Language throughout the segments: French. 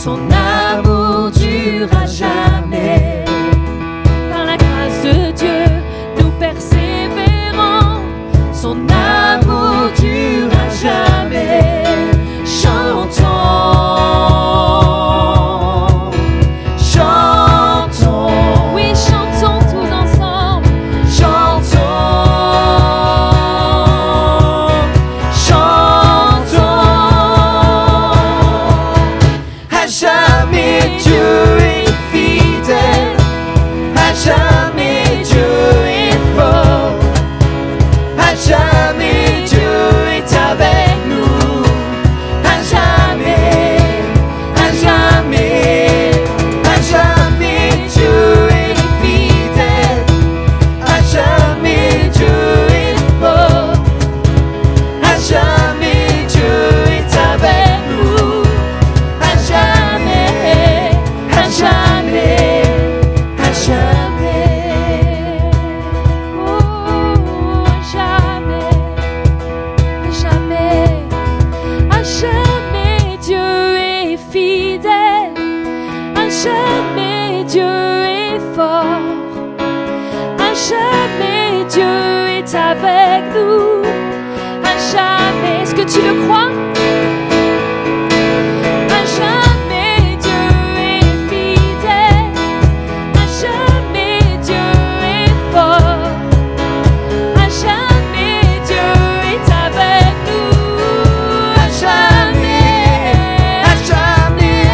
son amour durera jamais. Par la grâce de Dieu, nous persévérons, son amour durera jamais. Chantons, chantons, oui, chantons tous ensemble, chantons, chantons. À jamais Dieu est fidèle, à jamais Dieu est fort, à jamais Dieu est avec nous, à jamais, à jamais, à jamais Dieu est fidèle, à jamais Dieu est fort, à jamais Dieu est avec nous, à jamais, à jamais, à jamais, oh, à jamais, à jamais Dieu est fidèle, à jamais Dieu est fort, à jamais Dieu est avec nous, à jamais. Est-ce que tu le crois? À jamais Dieu est fidèle, à jamais Dieu est fort, à jamais Dieu est avec nous, à jamais, à jamais,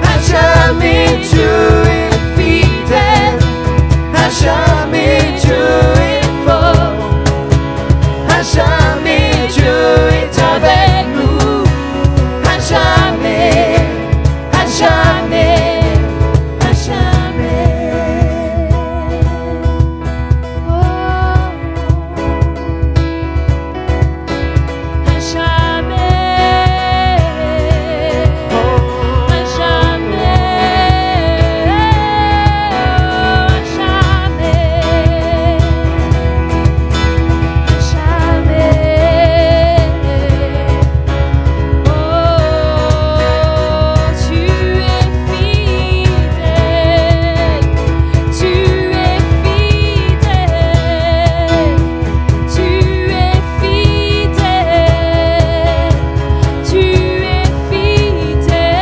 à jamais Dieu est fidèle, à jamais Dieu est fort, à jamais Dieu est avec nous, à jamais, à jamais, à jamais. Oh, à jamais, à jamais, à jamais, à jamais. Oh, tu es fidèle, tu es fidèle, tu es fidèle, tu es fidèle,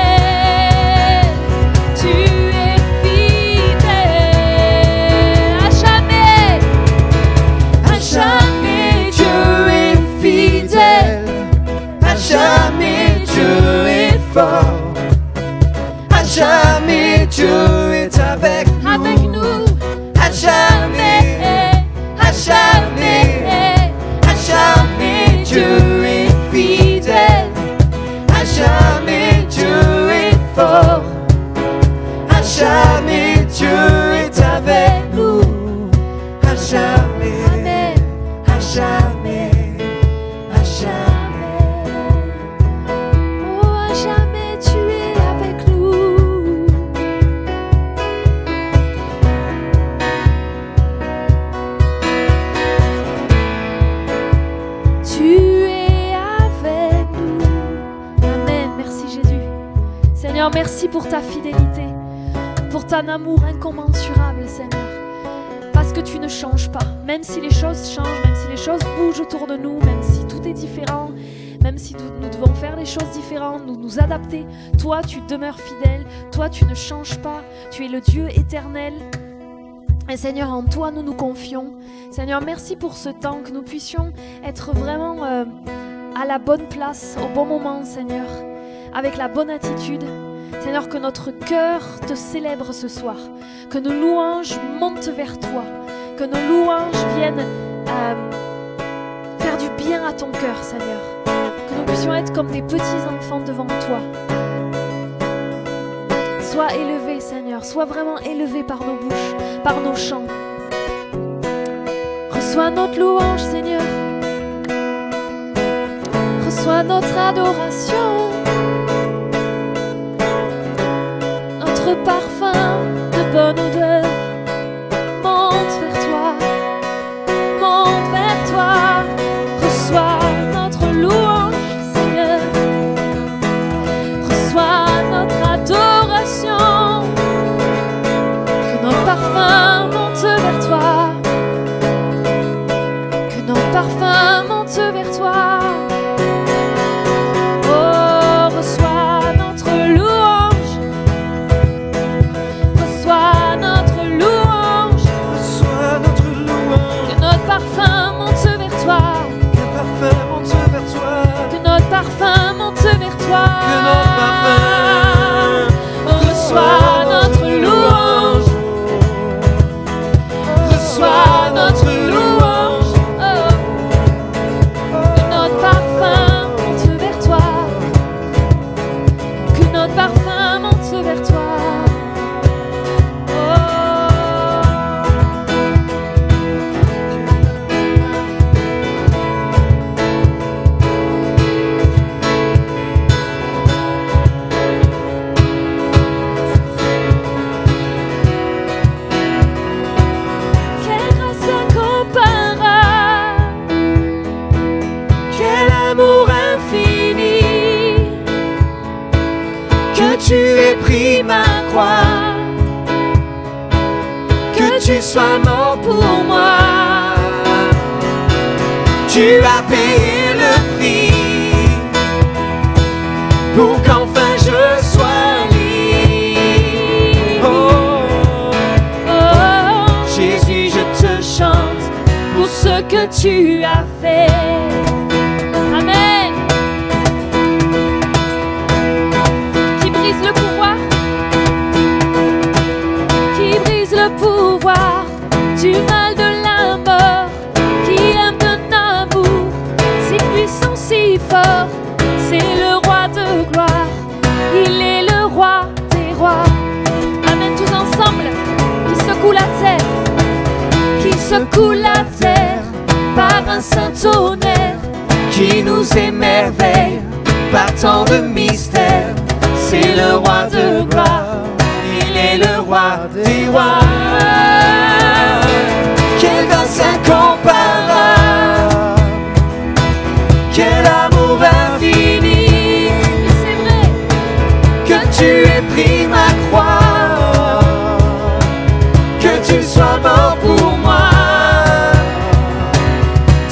tu es fidèle, à jamais, Dieu est fidèle, à jamais Dieu est fort, à jamais Dieu est avec nous, à jamais, à jamais, à jamais Dieu est fidèle, à jamais Dieu est fort, à jamais Dieu est avec nous, à jamais, à jamais, à jamais. Oh, à jamais tu es avec nous. Tu es avec nous. Amen. Merci Jésus. Seigneur, merci pour ta fidélité, pour ton amour incommensurable, Seigneur. Parce que tu ne changes pas, même si les choses changent, même si les choses bougent autour de nous, même si tout est différent, même si nous devons faire les choses différentes, nous adapter. Toi, tu demeures fidèle, toi, tu ne changes pas, tu es le Dieu éternel. Et Seigneur, en toi, nous nous confions. Seigneur, merci pour ce temps, que nous puissions être vraiment à la bonne place, au bon moment, Seigneur, avec la bonne attitude. Seigneur, que notre cœur te célèbre ce soir, que nos louanges montent vers toi, que nos louanges viennent faire du bien à ton cœur, Seigneur, que nous puissions être comme des petits enfants devant toi. Sois élevé, Seigneur, sois vraiment élevé par nos bouches, par nos chants. Reçois notre louange, Seigneur, reçois notre adoration. Notre parfum de bonne odeur monte vers toi, monte vers toi. Reçois notre louange, Seigneur, reçois notre adoration. vers toi. Tu aies pris ma croix, que tu sois mort pour moi. Tu as payé le prix pour qu'enfin je sois libre. Oh, oh, Jésus, je te chante pour ce que tu as fait. Amen. Pouvoir du mal de la mort, qui aime un amour si puissant, si fort. C'est le roi de gloire, il est le roi des rois. Amen, tous ensemble, qui secoue la terre, qui secoue la terre par un saint tonnerre, qui nous émerveille par tant de mystères. C'est le roi de gloire, il est le roi des rois. Quelle grâce incomparable, quel amour infini. C'est vrai que tu aies pris ma croix, que tu sois mort pour moi.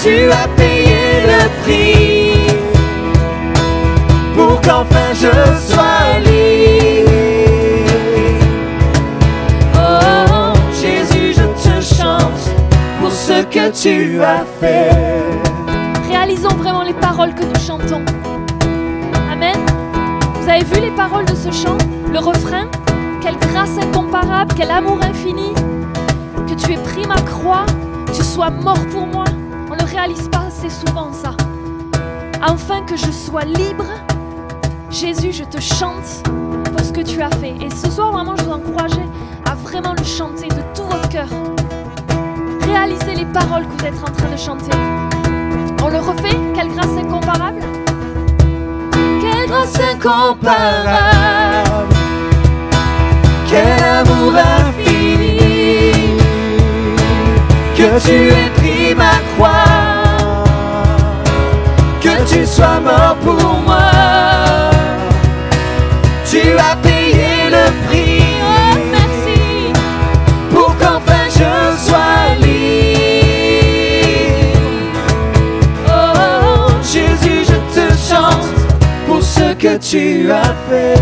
Tu as payé le prix pour qu'enfin je sois libre. Ce que tu as fait. Réalisons vraiment les paroles que nous chantons. Amen. Vous avez vu les paroles de ce chant, le refrain? Quelle grâce incomparable, quel amour infini. Que tu aies pris ma croix, que tu sois mort pour moi. On ne le réalise pas assez souvent ça. Afin que je sois libre, Jésus, je te chante pour ce que tu as fait. Et ce soir, vraiment, je vous encourage à vraiment le chanter de tout votre cœur. Réalisez les paroles que vous êtes en train de chanter. On le refait? Quelle grâce incomparable! Quelle grâce incomparable! Quel amour infini! Que tu aies pris ma croix, que tu sois mort pour moi. Tu as payé le prix. Oh, merci! Pour qu'enfin je sois libre. Jésus, je te chante pour ce que tu as fait.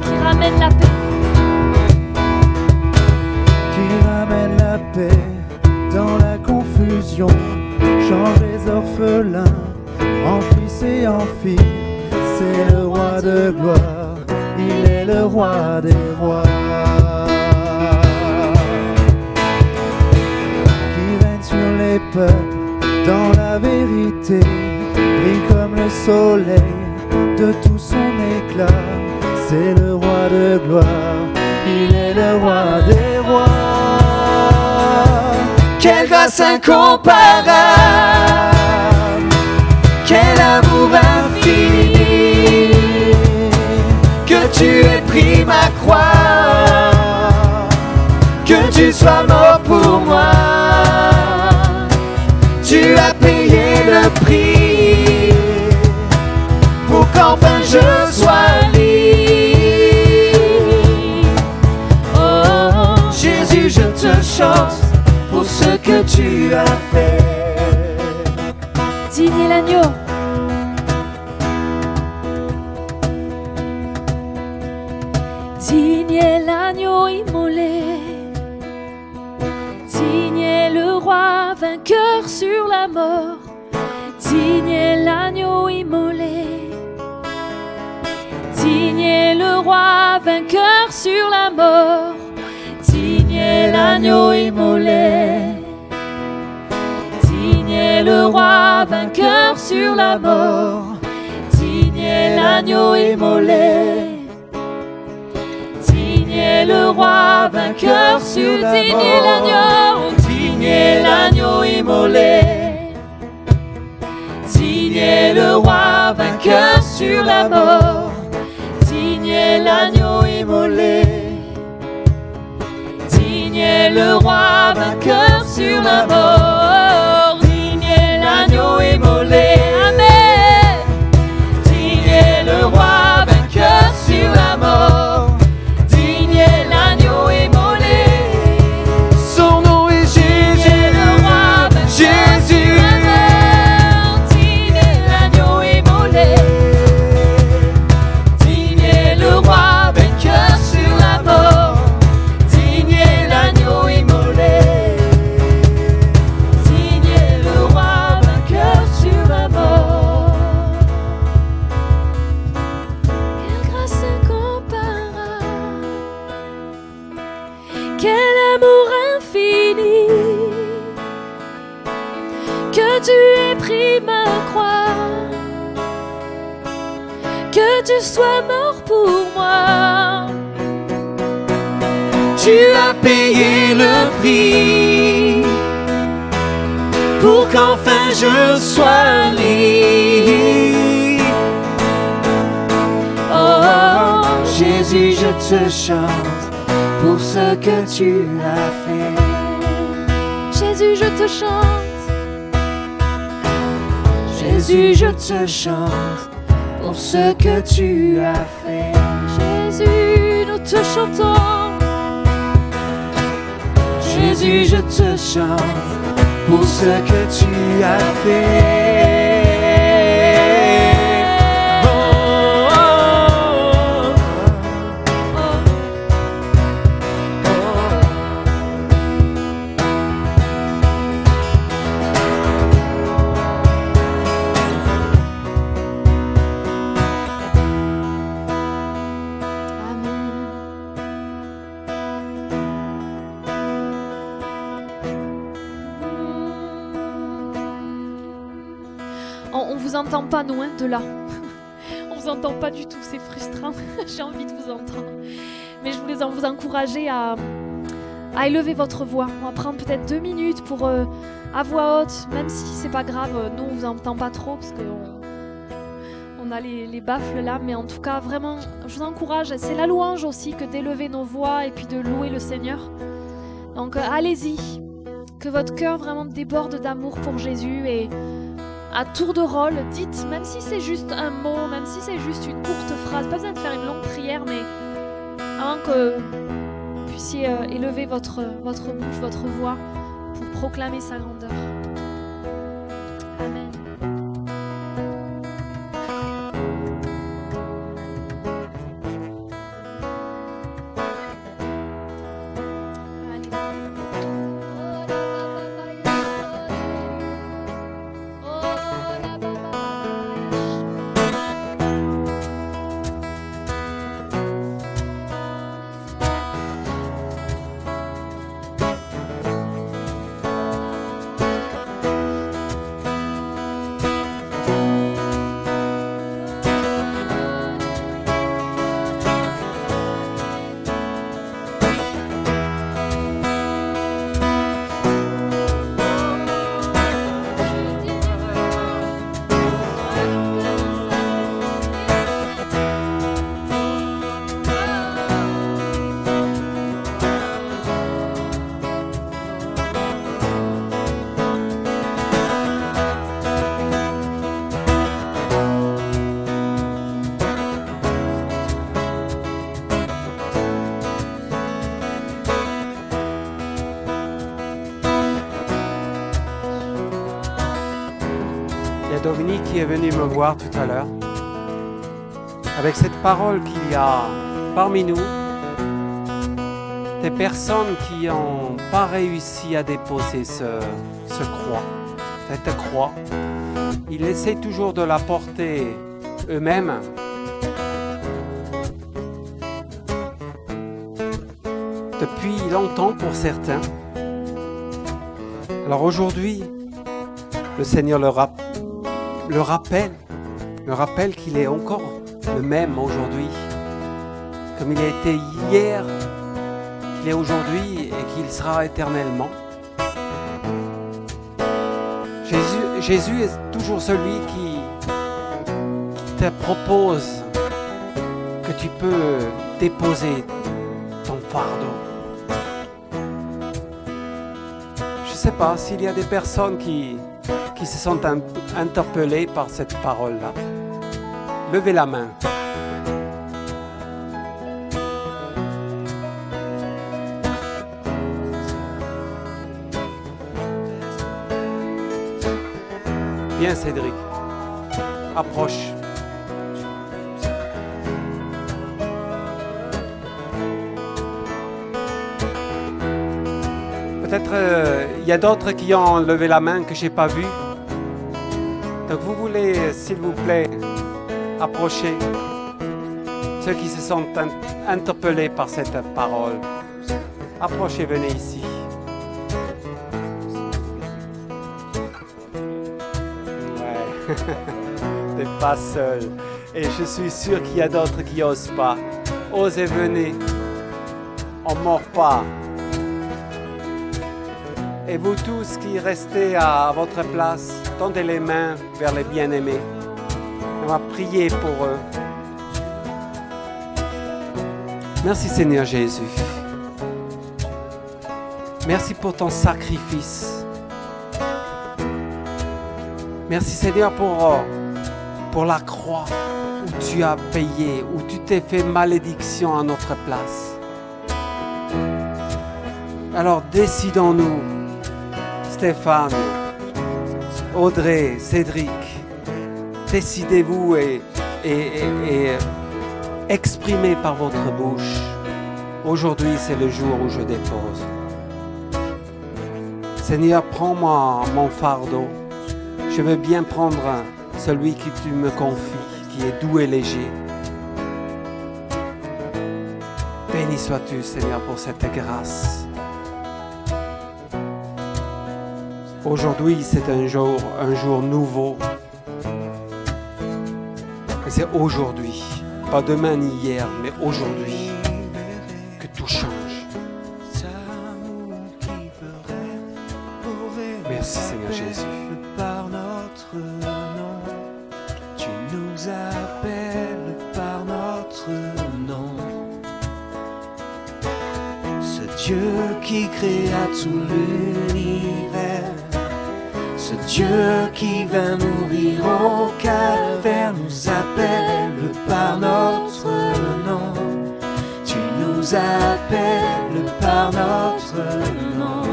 Qui ramène la paix. Qui ramène la paix dans la confusion. Change les orphelins en fils et en filles. C'est le roi de gloire, il est le roi des rois. Les peuples dans la vérité brille comme le soleil de tout son éclat. C'est le roi de gloire, il est le roi des rois. Quelle grâce incomparable, quel amour infini. Que tu aies pris ma croix, que tu sois mort pour moi. Tu as payé le prix pour qu'enfin je sois libre. Oh, Jésus, je te chante pour ce que tu as fait. Digne est l'agneau. Digne est l'agneau immolé. Digne est le roi vainqueur sur la mort. Digne est l'agneau immolé. Digne est le roi vainqueur sur la mort. Digne est l'agneau immolé. Digne est le roi vainqueur sur la mort. l'agneau immolé. Digne est le roi vainqueur sur la mort. Digne est l'agneau, digne est l'agneau immolé. Digne est le roi vainqueur sur la mort. Digne est l'agneau immolé. Digne est le roi vainqueur sur la mort. Digne est l'agneau immolé. Amen. Digne est le roi vainqueur sur la mort. Digne est l'agneau immolé. Son nom est Jésus. Digne est le roi vainqueur Jésus. sur la mort. Digne est l'agneau immolé. Digne est le roi vainqueur sur la mort. Digne est l'agneau immolé. Digne est le roi vainqueur sur la mort. Quelle grâce incomparable, quel amour infini, que tu aies pris ma croix, que tu sois mort pour moi. Tu as payé le prix pour qu'enfin je sois libre. Oh, Jésus, je te chante pour ce que tu as fait. Jésus, je te chante. Jésus, je te chante pour ce que tu as fait. Jésus, nous te chantons. Jésus, je te chante pour ce que tu as fait. Oh, oh, oh, On vous entend pas, nous, hein, de là. On vous entend pas du tout, c'est frustrant. J'ai envie de vous entendre. Mais je voulais vous encourager à élever votre voix. On va prendre peut-être 2 minutes pour, à voix haute, même si c'est pas grave, nous on vous entend pas trop parce qu'on a les baffles là. Mais en tout cas, vraiment, je vous encourage. C'est la louange aussi que d'élever nos voix et puis de louer le Seigneur. Donc allez-y. Que votre cœur vraiment déborde d'amour pour Jésus et à tour de rôle, dites, même si c'est juste un mot, même si c'est juste une courte phrase, pas besoin de faire une longue prière, mais avant que vous puissiez élever votre bouche, votre voix pour proclamer sa grandeur. Amen. Dominique qui est venu me voir tout à l'heure avec cette parole qu'il y a parmi nous des personnes qui n'ont pas réussi à déposer cette croix. Ils essaient toujours de la porter eux-mêmes. Depuis longtemps pour certains. Alors aujourd'hui, le Seigneur le rappelle qu'il est encore le même aujourd'hui, comme il a été hier, qu'il est aujourd'hui et qu'il sera éternellement. Jésus est toujours celui qui te propose que tu peux déposer ton fardeau. Je ne sais pas s'il y a des personnes qui se sentent interpellées par cette parole-là. Levez la main. Viens Cédric, approche. Peut-être il y a d'autres qui ont levé la main que je n'ai pas vu. Donc vous voulez, s'il vous plaît, approcher ceux qui se sentent interpellés par cette parole. Approchez, venez ici. Ouais, tu n'es pas seul. Et je suis sûr qu'il y a d'autres qui n'osent pas. Osez, venez. On ne mord pas. Et vous tous qui restez à votre place, tendez les mains vers les bien-aimés. On va prier pour eux. Merci Seigneur Jésus. Merci pour ton sacrifice. Merci Seigneur pour la croix où tu as payé, où tu t'es fait malédiction à notre place. Alors décidons-nous, Stéphane, Audrey, Cédric, décidez-vous et exprimez par votre bouche. Aujourd'hui, c'est le jour où je dépose. Seigneur, prends-moi mon fardeau. Je veux bien prendre celui que tu me confies, qui est doux et léger. Béni sois-tu, Seigneur, pour cette grâce. Aujourd'hui, c'est un jour nouveau. Et c'est aujourd'hui, pas demain ni hier, mais aujourd'hui, que tout change. Merci Seigneur Jésus. Par notre nom, tu nous appelles par notre nom. Ce Dieu qui créa tout l'univers, ce Dieu qui vint mourir au calvaire nous appelle par notre nom. Tu nous appelles par notre nom.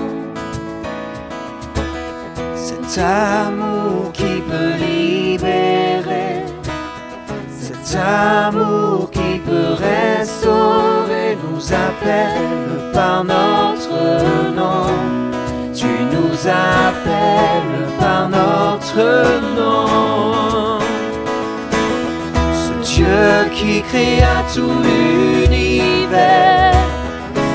Cet amour qui peut libérer, cet amour qui peut restaurer nous appelle par notre nom. Tu nous appelles par notre nom. Ce Dieu qui créa tout l'univers,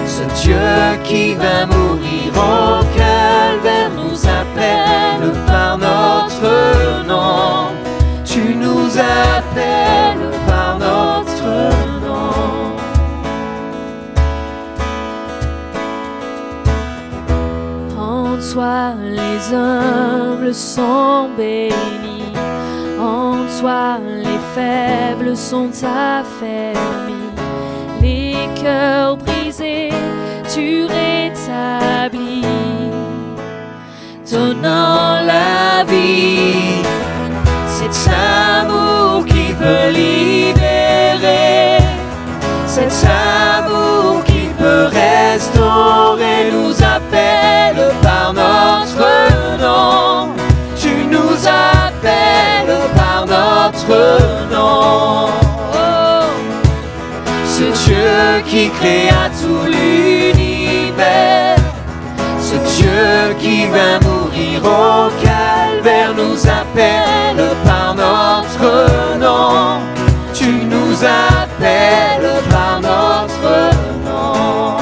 ce Dieu qui va mourir au calvaire nous appelle par notre nom. Tu nous appelles par notre nom. En toi les humbles sont bénis, en toi les faibles sont affermis, les cœurs brisés tu rétablis, donnant la vie. Cet amour qui peut libérer, cet amour qui peut restaurer nous appelle par notre nom. Tu nous appelles par notre nom. Oh. Ce Dieu qui créa tout l'univers, ce Dieu qui va mourir au calvaire nous appelle par notre nom. Tu nous appelles par notre nom.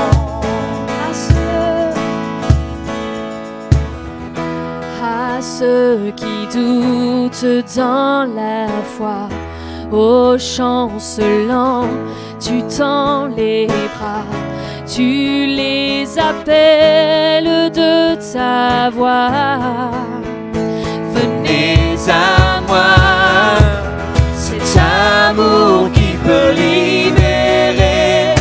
À ceux qui doutent dans la foi, oh chancelant, tu tends les bras, tu les appelles de ta voix. Venez à moi, cet amour qui peut libérer,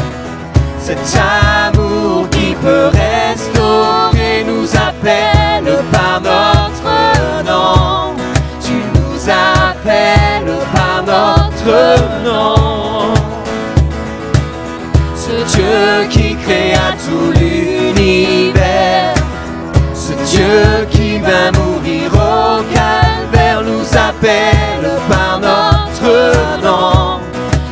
cet amour qui peut restaurer, nous appelle par notre nom. Tu nous appelles par notre nom. Ce Dieu qui créa tout l'univers, ce Dieu qui vint mourir au calvaire, nous appelle par notre nom.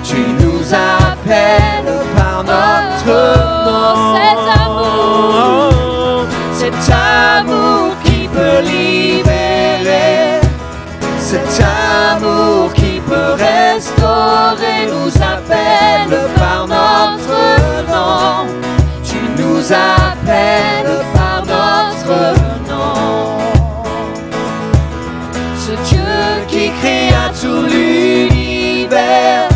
Tu nous appelles par notre nom. Cet amour qui peut libérer, cet amour qui peut restaurer, nous appelle par notre nom. Tu nous appelles par notre nom. Ce Dieu qui créa tout l'univers,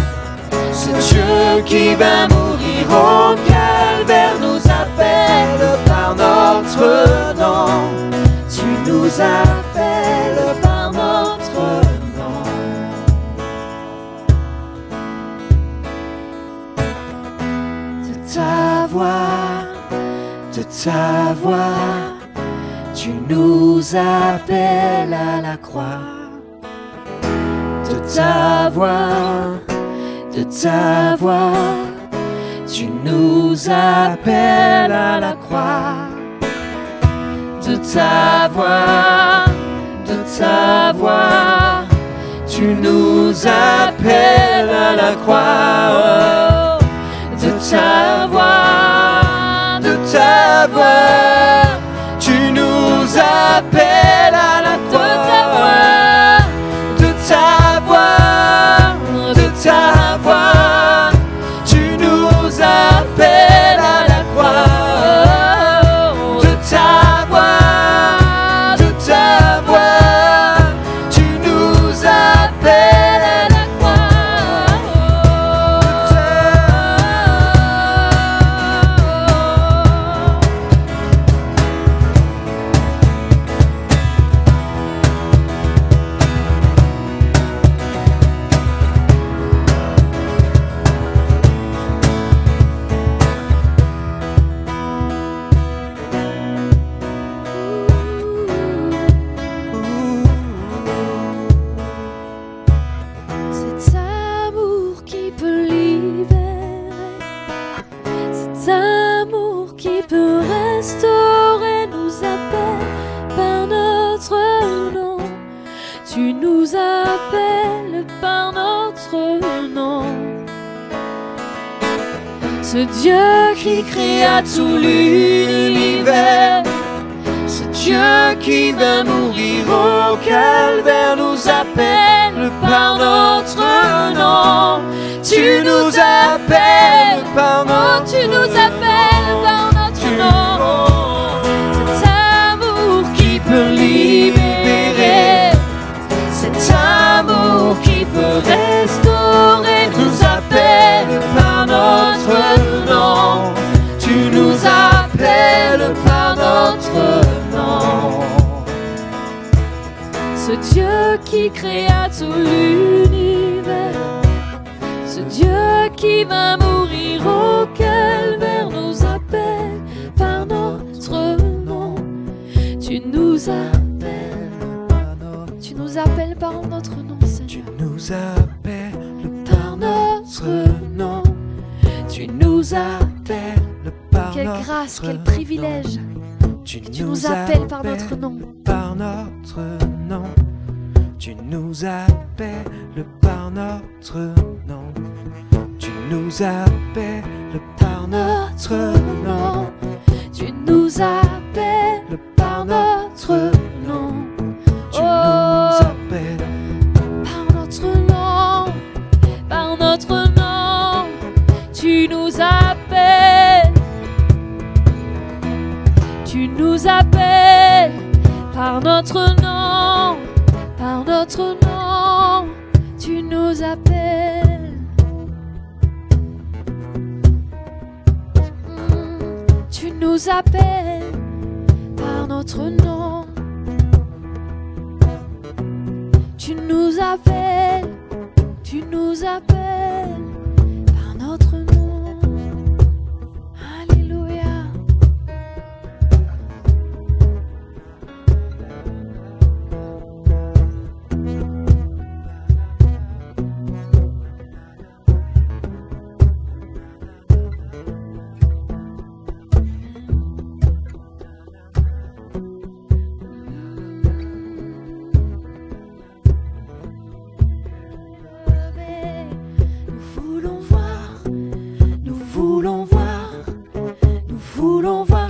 ce Dieu qui vint mourir au calvaire, nous appelle par notre nom. Tu nous appelles par notre nom. De ta voix, tu nous appelles à la croix. De ta voix, tu nous appelles à la croix. De ta voix, tu nous appelles à la croix. De ta voix, tu nous appelles à la croix. De ta voix, tu nous appelles à la croix. De ta voix, tu nous appelles à la croix. Cet amour qui peut libérer, cet amour qui peut restaurer, nous appelle par notre nom. Tu nous appelles par notre nom. Ce Dieu qui créa tout l'univers, ce Dieu qui vint mourir au calvaire, nous appelle par notre nom. Tu nous appelles par notre nom. Tu nous appelles par notre nom. Cet amour qui peut libérer, cet amour qui peut restaurer, nous appelle par notre nom. Tu nous appelles par notre nom. Ce Dieu qui créa tout l'univers, ce Dieu qui va mourir au calvaire, nous appelle par notre nom. Tu nous appelles par notre nom, Seigneur. Tu nous appelles Par notre nom. Tu nous appelles par Quelle notre grâce, quel privilège nom. que tu nous appelles par notre nom. Par notre nom. Tu nous appelles par notre nom. Tu nous appelles par notre nom. Tu nous appelles par notre nom. Tu nous appelles Par notre nom, par notre nom, tu nous appelles. Tu nous appelles par notre nom, tu nous nous appelles. Tu nous appelles par notre nom. Tu nous appelles par notre nom. Alléluia.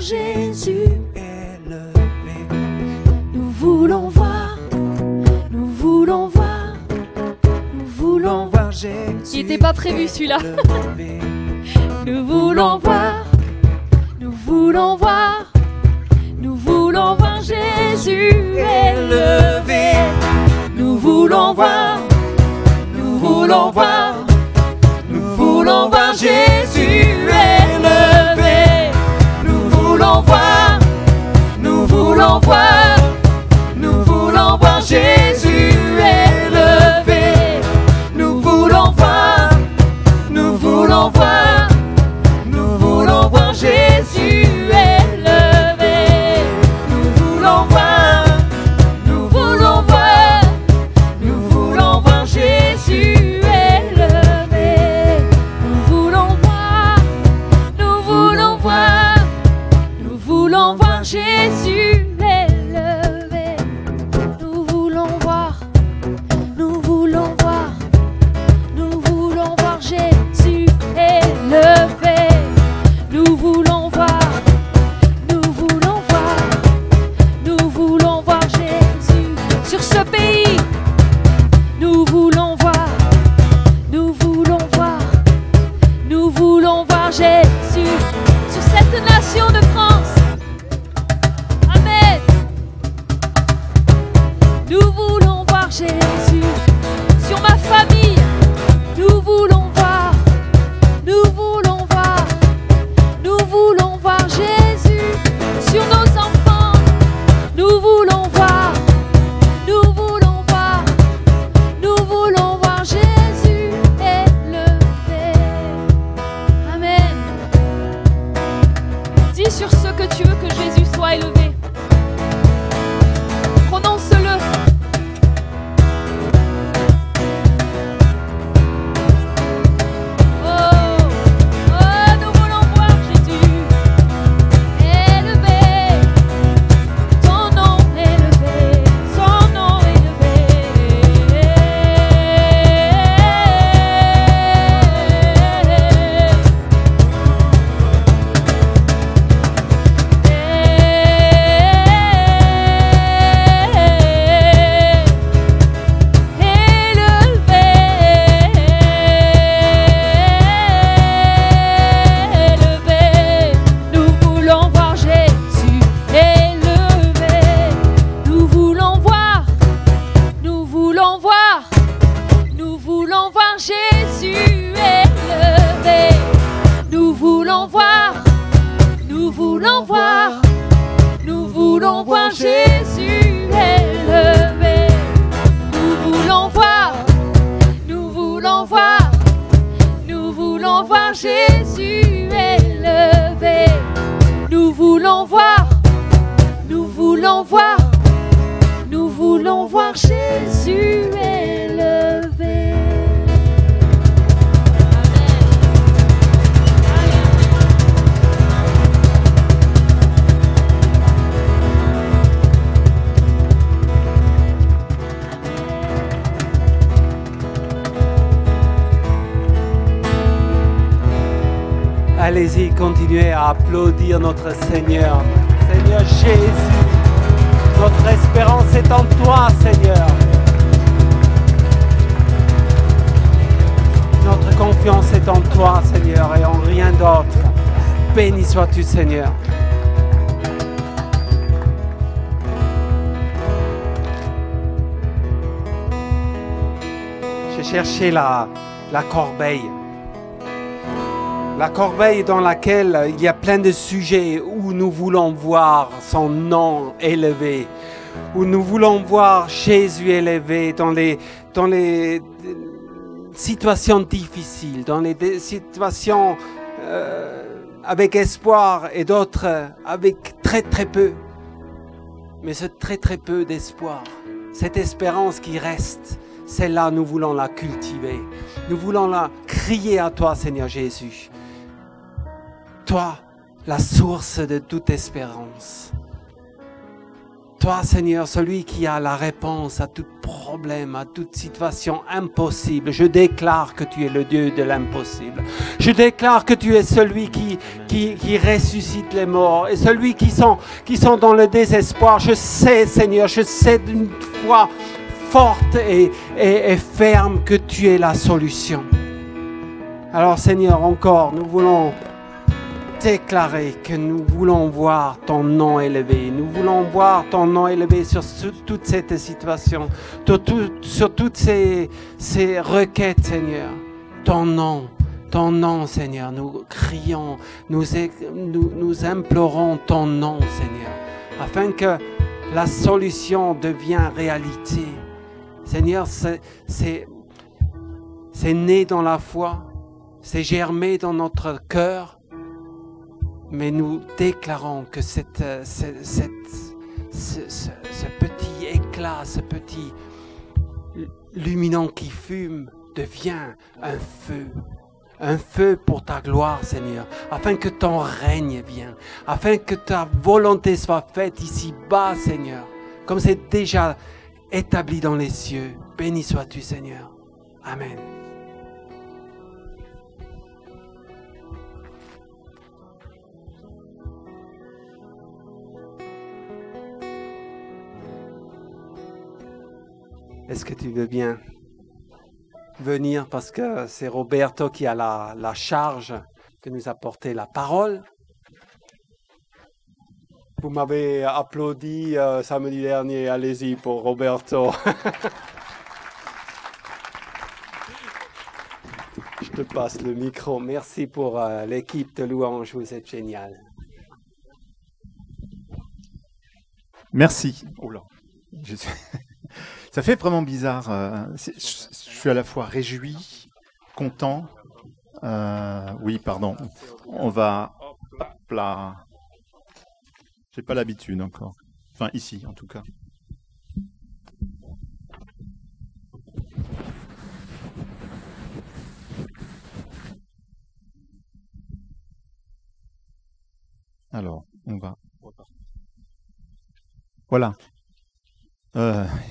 Jésus élevé. Nous voulons voir Jésus. Il n'était pas prévu celui-là. Nous voulons voir Jésus élevé. Nous voulons voir Jésus élevé. Nous voulons voir Jésus élevé. Nous voulons voir Jésus élevé. Nous voulons voir Jésus élevé. Nous voulons voir Jésus élevé. Nous voulons voir Jésus élevé. Nous voulons voir Jésus sur ce pays. Nous voulons voir Jésus sur cette nation de France. Amen. Nous voulons voir Jésus sur ma famille. Nous voulons voir Jésus sur nos enfants. Nous voulons voir Jésus élevé. Amen. Dis sur ce que tu veux que Jésus soit élevé. Prononce-le. Allez-y, continuez à applaudir notre Seigneur. Seigneur Jésus, notre espérance est en toi, Seigneur. Notre confiance est en toi, Seigneur, et en rien d'autre. Béni sois-tu, Seigneur. J'ai chercher la corbeille. La corbeille dans laquelle il y a plein de sujets où nous voulons voir son nom élevé, où nous voulons voir Jésus élevé dans les situations difficiles, dans les situations avec espoir et d'autres avec très très peu. Mais ce très très peu d'espoir, cette espérance qui reste, celle-là, nous voulons la cultiver. Nous voulons la crier à toi, Seigneur Jésus. Toi, la source de toute espérance. Toi, Seigneur, celui qui a la réponse à tout problème, à toute situation impossible. Je déclare que tu es le Dieu de l'impossible. Je déclare que tu es celui qui ressuscite les morts et celui qui sont dans le désespoir. Je sais, Seigneur, je sais d'une foi forte et ferme que tu es la solution. Alors, Seigneur, encore, nous voulons déclarer que nous voulons voir ton nom élevé. Nous voulons voir ton nom élevé sur toute cette situation, sur toutes ces requêtes, Seigneur. Ton nom, Seigneur. Nous crions, nous implorons ton nom, Seigneur, afin que la solution devienne réalité. Seigneur, c'est né dans la foi, c'est germé dans notre cœur. Mais nous déclarons que ce petit éclat, ce petit luminant qui fume devient un feu pour ta gloire, Seigneur, afin que ton règne vienne, afin que ta volonté soit faite ici-bas, Seigneur, comme c'est déjà établi dans les cieux. Béni sois-tu, Seigneur. Amen. Est-ce que tu veux bien venir parce que c'est Roberto qui a la charge de nous apporter la parole? Vous m'avez applaudi samedi dernier, allez-y pour Roberto. Je te passe le micro. Merci pour l'équipe de louange, vous êtes génial. Merci. Oula. Ça fait vraiment bizarre. Je suis à la fois réjoui, content. Oui, pardon. On va... Hop là. J'ai pas l'habitude encore. Enfin, ici, en tout cas. Alors, on va... Voilà.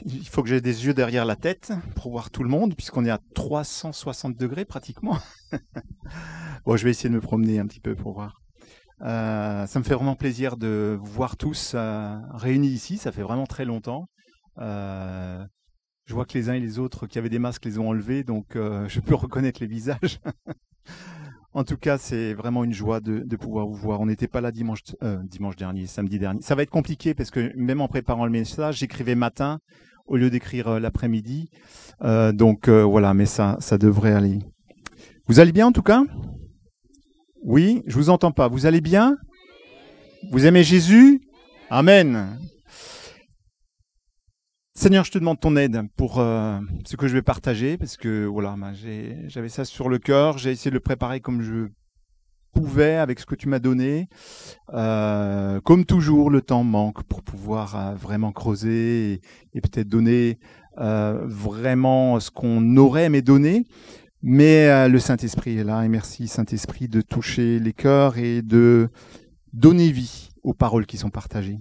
Il faut que j'ai des yeux derrière la tête pour voir tout le monde, puisqu'on est à 360 degrés pratiquement. Bon, je vais essayer de me promener un petit peu pour voir. Ça me fait vraiment plaisir de vous voir tous réunis ici. Ça fait vraiment très longtemps. Je vois que les uns et les autres qui avaient des masques les ont enlevés, donc je peux reconnaître les visages. En tout cas, c'est vraiment une joie de pouvoir vous voir. On n'était pas là dimanche dernier, samedi dernier. Ça va être compliqué parce que même en préparant le message, j'écrivais matin au lieu d'écrire l'après-midi. Donc voilà, mais ça devrait aller. Vous allez bien en tout cas? Oui, je vous entends pas. Vous allez bien? Vous aimez Jésus? Amen. Seigneur, je te demande ton aide pour ce que je vais partager, parce que voilà, j'avais ça sur le cœur, j'ai essayé de le préparer comme je pouvais avec ce que tu m'as donné. Comme toujours, le temps manque pour pouvoir vraiment creuser et peut-être donner vraiment ce qu'on aurait aimé donner. Mais le Saint-Esprit est là, et merci Saint-Esprit de toucher les cœurs et de donner vie aux paroles qui sont partagées.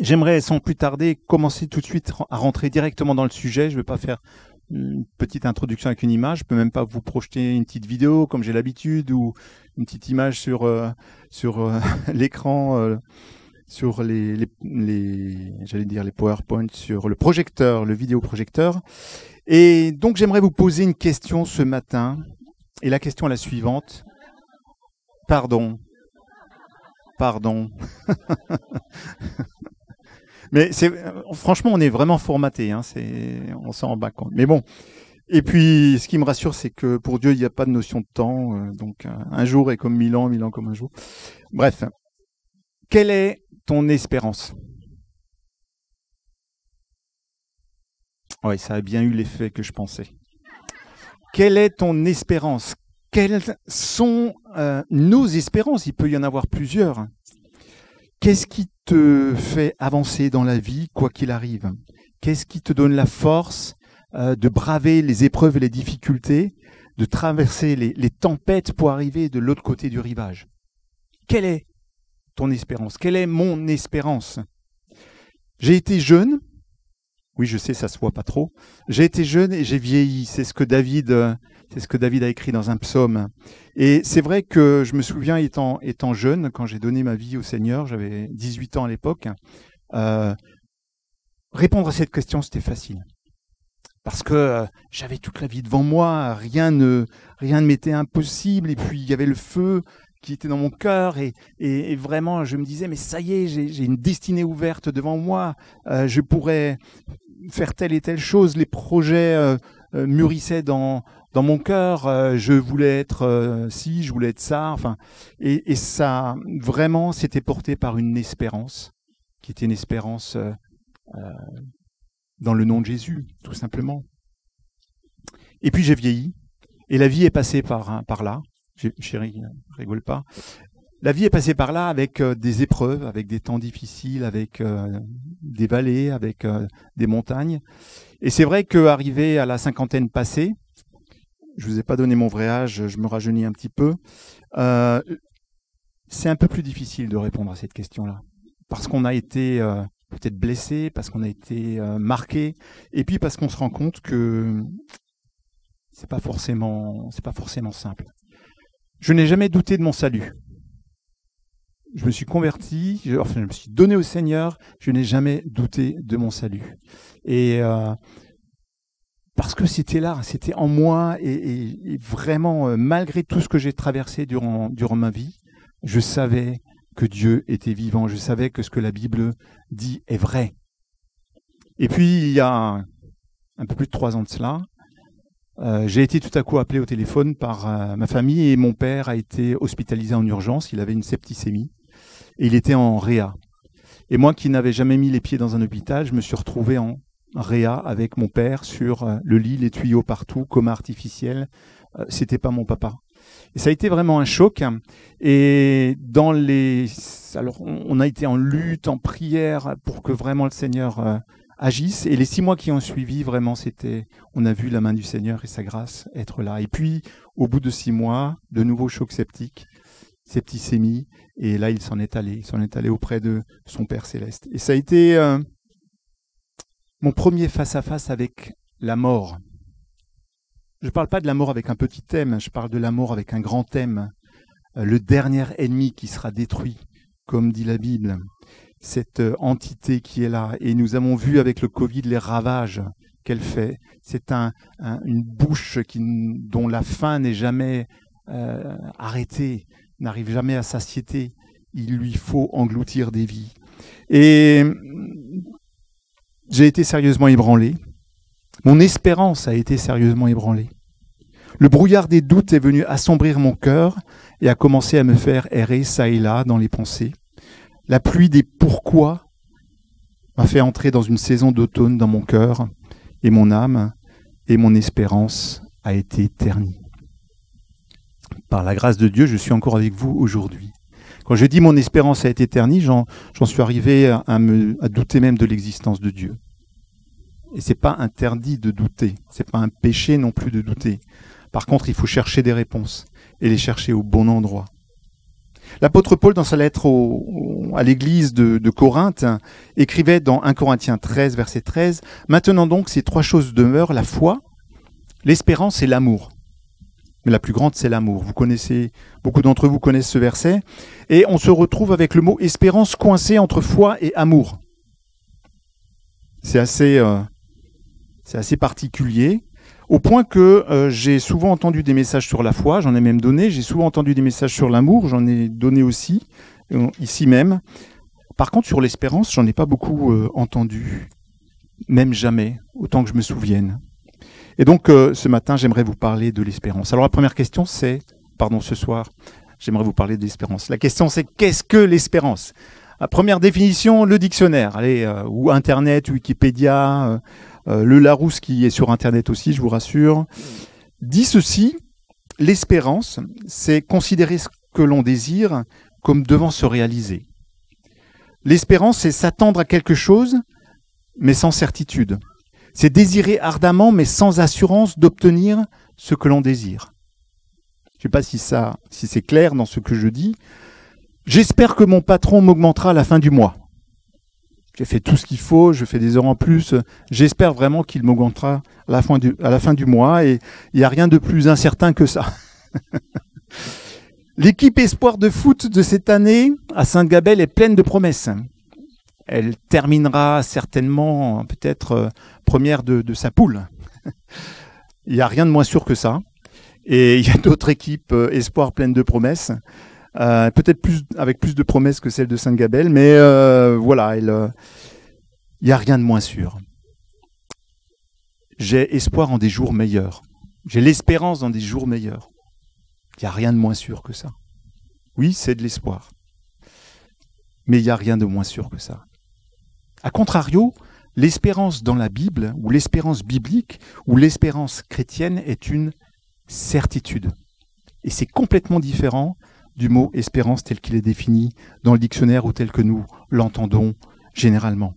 J'aimerais, sans plus tarder, commencer tout de suite à rentrer directement dans le sujet. Je ne vais pas faire une petite introduction avec une image. Je ne peux même pas vous projeter une petite vidéo comme j'ai l'habitude ou une petite image sur l'écran, sur j'allais dire les PowerPoint, sur le projecteur, le vidéoprojecteur. Et donc, j'aimerais vous poser une question ce matin. Et la question est la suivante. Pardon. Mais franchement, on est vraiment formaté, hein, on s'en rend pas compte. Mais bon, Et puis, ce qui me rassure, c'est que pour Dieu, il n'y a pas de notion de temps. Donc, un jour est comme 1000 ans, 1000 ans comme un jour. Bref, quelle est ton espérance? Oui, ça a bien eu l'effet que je pensais. Quelle est ton espérance? Quelles sont nos espérances? Il peut y en avoir plusieurs. Qu'est-ce qui te fait avancer dans la vie, quoi qu'il arrive? Qu'est-ce qui te donne la force de braver les épreuves et les difficultés, de traverser les tempêtes pour arriver de l'autre côté du rivage? Quelle est ton espérance? Quelle est mon espérance? J'ai été jeune. Oui, je sais, ça se voit pas trop. J'ai été jeune et j'ai vieilli. C'est ce que David a écrit dans un psaume. Et c'est vrai que je me souviens, étant jeune, quand j'ai donné ma vie au Seigneur, j'avais 18 ans à l'époque, répondre à cette question, c'était facile. Parce que j'avais toute la vie devant moi, rien ne m'était impossible, et puis il y avait le feu qui était dans mon cœur, et vraiment, je me disais, mais ça y est, j'ai une destinée ouverte devant moi, je pourrais faire telle et telle chose, les projets mûrissaient dans mon cœur, je voulais être ci, je voulais être ça, enfin, et ça, vraiment, c'était porté par une espérance, qui était une espérance dans le nom de Jésus, tout simplement. Et puis j'ai vieilli, et la vie est passée par là. Chérie, rigole pas. La vie est passée par là avec des épreuves, avec des temps difficiles, avec des vallées, avec des montagnes. Et c'est vrai qu'arrivé à la cinquantaine passée, je vous ai pas donné mon vrai âge, je me rajeunis un petit peu, c'est un peu plus difficile de répondre à cette question-là. Parce qu'on a été peut-être blessé, parce qu'on a été marqué, et puis parce qu'on se rend compte que c'est pas forcément simple. Je n'ai jamais douté de mon salut. Je me suis converti, je me suis donné au Seigneur, je n'ai jamais douté de mon salut. Et parce que c'était là, c'était en moi, et vraiment, malgré tout ce que j'ai traversé durant ma vie, je savais que Dieu était vivant, je savais que ce que la Bible dit est vrai. Et puis, il y a un peu plus de 3 ans de cela, j'ai été tout à coup appelé au téléphone par ma famille, et mon père a été hospitalisé en urgence, il avait une septicémie, et il était en réa. Et moi qui n'avais jamais mis les pieds dans un hôpital, je me suis retrouvé en réa avec mon père sur le lit, les tuyaux partout, coma artificiel, c'était pas mon papa. Et ça a été vraiment un choc, et alors on a été en lutte, en prière, pour que vraiment le Seigneur agisse, et les 6 mois qui ont suivi, vraiment, on a vu la main du Seigneur et sa grâce être là. Et puis, au bout de 6 mois, de nouveau choc septicémie, et là, il s'en est allé auprès de son Père Céleste. Et ça a été mon premier face-à-face avec la mort. Je ne parle pas de la mort avec un petit thème, je parle de la mort avec un grand thème, le dernier ennemi qui sera détruit, comme dit la Bible. Cette entité qui est là. Et nous avons vu avec le Covid les ravages qu'elle fait. C'est une bouche dont la faim n'est jamais arrêtée, n'arrive jamais à satiété. Il lui faut engloutir des vies. Et j'ai été sérieusement ébranlé. Mon espérance a été sérieusement ébranlée. Le brouillard des doutes est venu assombrir mon cœur et a commencé à me faire errer ça et là dans les pensées. La pluie des pourquoi m'a fait entrer dans une saison d'automne dans mon cœur et mon âme, et mon espérance a été ternie. Par la grâce de Dieu, je suis encore avec vous aujourd'hui. Quand je dis mon espérance a été ternie, j'en suis arrivé à douter même de l'existence de Dieu. Et c'est pas interdit de douter, c'est pas un péché non plus de douter. Par contre, il faut chercher des réponses et les chercher au bon endroit. L'apôtre Paul, dans sa lettre à l'église de Corinthe, écrivait dans 1 Corinthiens 13, verset 13, « Maintenant donc, ces 3 choses demeurent, la foi, l'espérance et l'amour. » Mais la plus grande, c'est l'amour. Beaucoup d'entre vous connaissent ce verset. Et on se retrouve avec le mot « espérance » coincé entre foi et amour. C'est assez particulier. Au point que j'ai souvent entendu des messages sur la foi, j'en ai même donné, j'ai souvent entendu des messages sur l'amour, j'en ai donné aussi, ici même. Par contre, sur l'espérance, j'en ai pas beaucoup entendu, même jamais, autant que je me souvienne. Et donc, ce matin, j'aimerais vous parler de l'espérance. Alors, la première question, ce soir, j'aimerais vous parler de l'espérance. La question, c'est qu'est-ce que l'espérance? La première définition, le dictionnaire, ou Internet, Wikipédia, le Larousse qui est sur Internet aussi, je vous rassure, dit ceci: l'espérance, c'est considérer ce que l'on désire comme devant se réaliser. L'espérance, c'est s'attendre à quelque chose, mais sans certitude. C'est désirer ardemment, mais sans assurance d'obtenir ce que l'on désire. Je ne sais pas si c'est clair dans ce que je dis. J'espère que mon patron m'augmentera à la fin du mois. J'ai fait tout ce qu'il faut, je fais des heures en plus. J'espère vraiment qu'il m'augmentera à la fin du mois, et il n'y a rien de plus incertain que ça. L'équipe espoir de foot de cette année à Sainte-Gabelle est pleine de promesses. Elle terminera certainement peut-être première de sa poule. Il n'y a rien de moins sûr que ça. Et il y a d'autres équipes espoir pleines de promesses, peut-être avec plus de promesses que celle de Sainte-Gabelle, mais voilà, il n'y a rien de moins sûr. J'ai espoir en des jours meilleurs. J'ai l'espérance dans des jours meilleurs. Il n'y a rien de moins sûr que ça. Oui, c'est de l'espoir. Mais il n'y a rien de moins sûr que ça. A contrario, l'espérance dans la Bible, ou l'espérance biblique, ou l'espérance chrétienne est une certitude. Et c'est complètement différent du mot espérance tel qu'il est défini dans le dictionnaire ou tel que nous l'entendons généralement.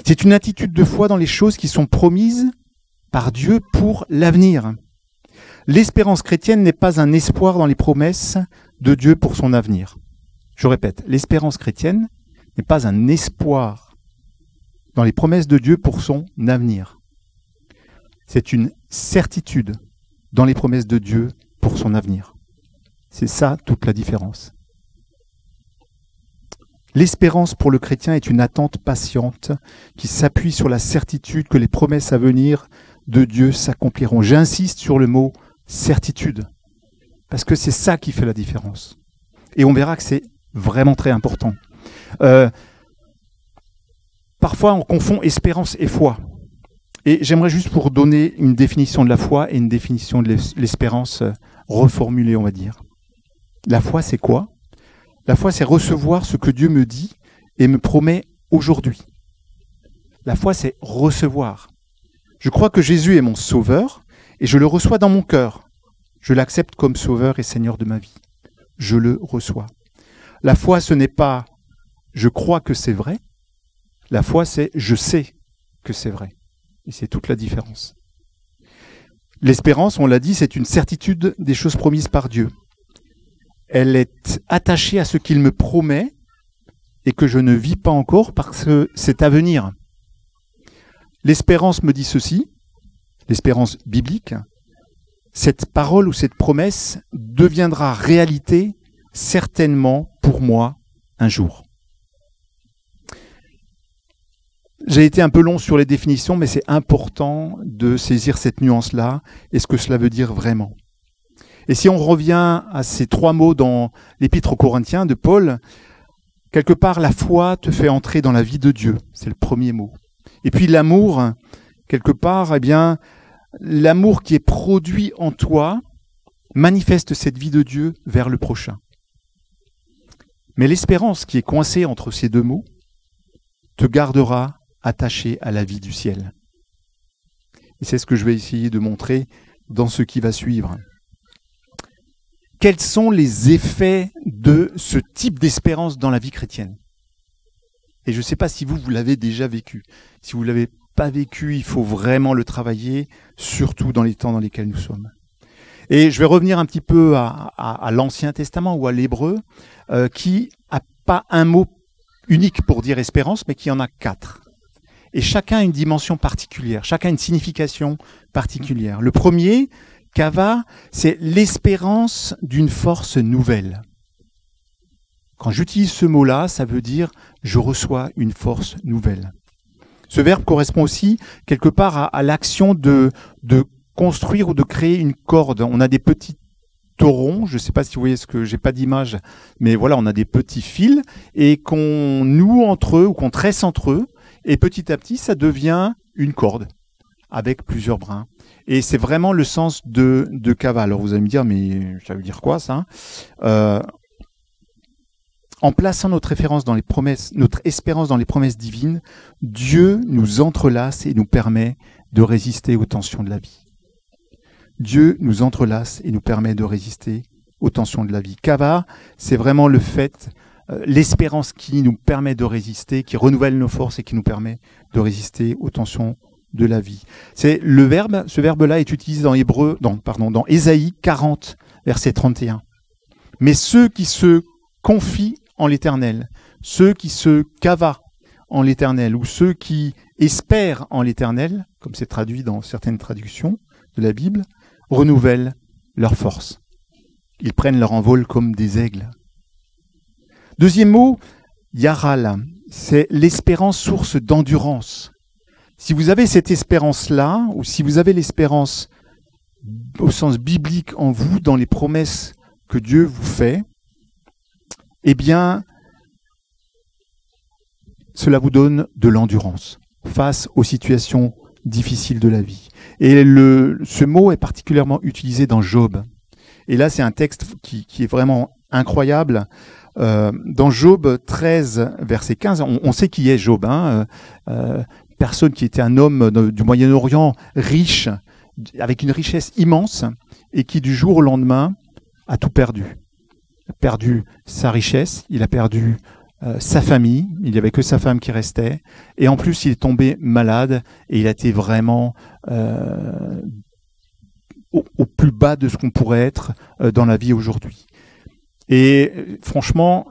C'est une attitude de foi dans les choses qui sont promises par Dieu pour l'avenir. L'espérance chrétienne n'est pas un espoir dans les promesses de Dieu pour son avenir. Je répète, l'espérance chrétienne n'est pas un espoir dans les promesses de Dieu pour son avenir. C'est une certitude dans les promesses de Dieu pour son avenir. C'est ça toute la différence. L'espérance pour le chrétien est une attente patiente qui s'appuie sur la certitude que les promesses à venir de Dieu s'accompliront. J'insiste sur le mot certitude, parce que c'est ça qui fait la différence. Et on verra que c'est vraiment très important. Parfois, on confond espérance et foi. Et j'aimerais juste pour donner une définition de la foi et une définition de l'espérance reformulée, on va dire. La foi, c'est quoi? La foi, c'est recevoir ce que Dieu me dit et me promet aujourd'hui. La foi, c'est recevoir. Je crois que Jésus est mon sauveur et je le reçois dans mon cœur. Je l'accepte comme sauveur et Seigneur de ma vie. Je le reçois. La foi, ce n'est pas « je crois que c'est vrai ». La foi, c'est « je sais que c'est vrai ». Et c'est toute la différence. L'espérance, on l'a dit, c'est une certitude des choses promises par Dieu. Elle est attachée à ce qu'il me promet et que je ne vis pas encore parce que c'est à venir. L'espérance me dit ceci, l'espérance biblique, cette parole ou cette promesse deviendra réalité certainement pour moi un jour. J'ai été un peu long sur les définitions, mais c'est important de saisir cette nuance-là et ce que cela veut dire vraiment. Et si on revient à ces 3 mots dans l'Épître aux Corinthiens de Paul, quelque part la foi te fait entrer dans la vie de Dieu, c'est le premier mot. Et puis l'amour, quelque part, eh bien, l'amour qui est produit en toi manifeste cette vie de Dieu vers le prochain. Mais l'espérance qui est coincée entre ces 2 mots te gardera attaché à la vie du ciel. Et c'est ce que je vais essayer de montrer dans ce qui va suivre. Quels sont les effets de ce type d'espérance dans la vie chrétienne? Et je ne sais pas si vous l'avez déjà vécu. Si vous ne l'avez pas vécu, il faut vraiment le travailler, surtout dans les temps dans lesquels nous sommes. Et je vais revenir un petit peu à l'Ancien Testament ou à l'Hébreu, qui n'a pas un mot unique pour dire espérance, mais qui en a 4. Et chacun a une dimension particulière, chacun a une signification particulière. Le premier, kava, c'est l'espérance d'une force nouvelle. Quand j'utilise ce mot-là, ça veut dire je reçois une force nouvelle. Ce verbe correspond aussi quelque part à l'action de construire ou de créer une corde. On a des petits taurons, je ne sais pas si vous voyez ce que j'ai pas d'image, mais voilà, on a des petits fils et qu'on noue entre eux ou qu'on tresse entre eux, et petit à petit, ça devient une corde. avec plusieurs brins. Et c'est vraiment le sens de Kava. Alors vous allez me dire, mais ça veut dire quoi ça? En plaçant notre espérance dans les promesses divines, Dieu nous entrelace et nous permet de résister aux tensions de la vie. Dieu nous entrelace et nous permet de résister aux tensions de la vie. Kava, c'est vraiment le fait, l'espérance qui nous permet de résister, qui renouvelle nos forces et qui nous permet de résister aux tensions de la vie. C'est le verbe, ce verbe-là est utilisé dans Ésaïe 40, verset 31. Mais ceux qui se confient en l'Éternel, ceux qui se cavent en l'Éternel, ou ceux qui espèrent en l'Éternel, comme c'est traduit dans certaines traductions de la Bible, renouvellent leur force. Ils prennent leur envol comme des aigles. Deuxième mot, yaral, c'est l'espérance source d'endurance. Si vous avez cette espérance-là, ou si vous avez l'espérance au sens biblique en vous, dans les promesses que Dieu vous fait, eh bien, cela vous donne de l'endurance face aux situations difficiles de la vie. Et ce mot est particulièrement utilisé dans Job. Et là, c'est un texte qui est vraiment incroyable. Dans Job 13, verset 15, on sait qui est Job, personne qui était un homme du Moyen-Orient riche, avec une richesse immense, et qui du jour au lendemain a tout perdu. Il a perdu sa richesse, il a perdu sa famille, il n'y avait que sa femme qui restait, et en plus il est tombé malade, et il a été vraiment au plus bas de ce qu'on pourrait être dans la vie aujourd'hui. Et franchement,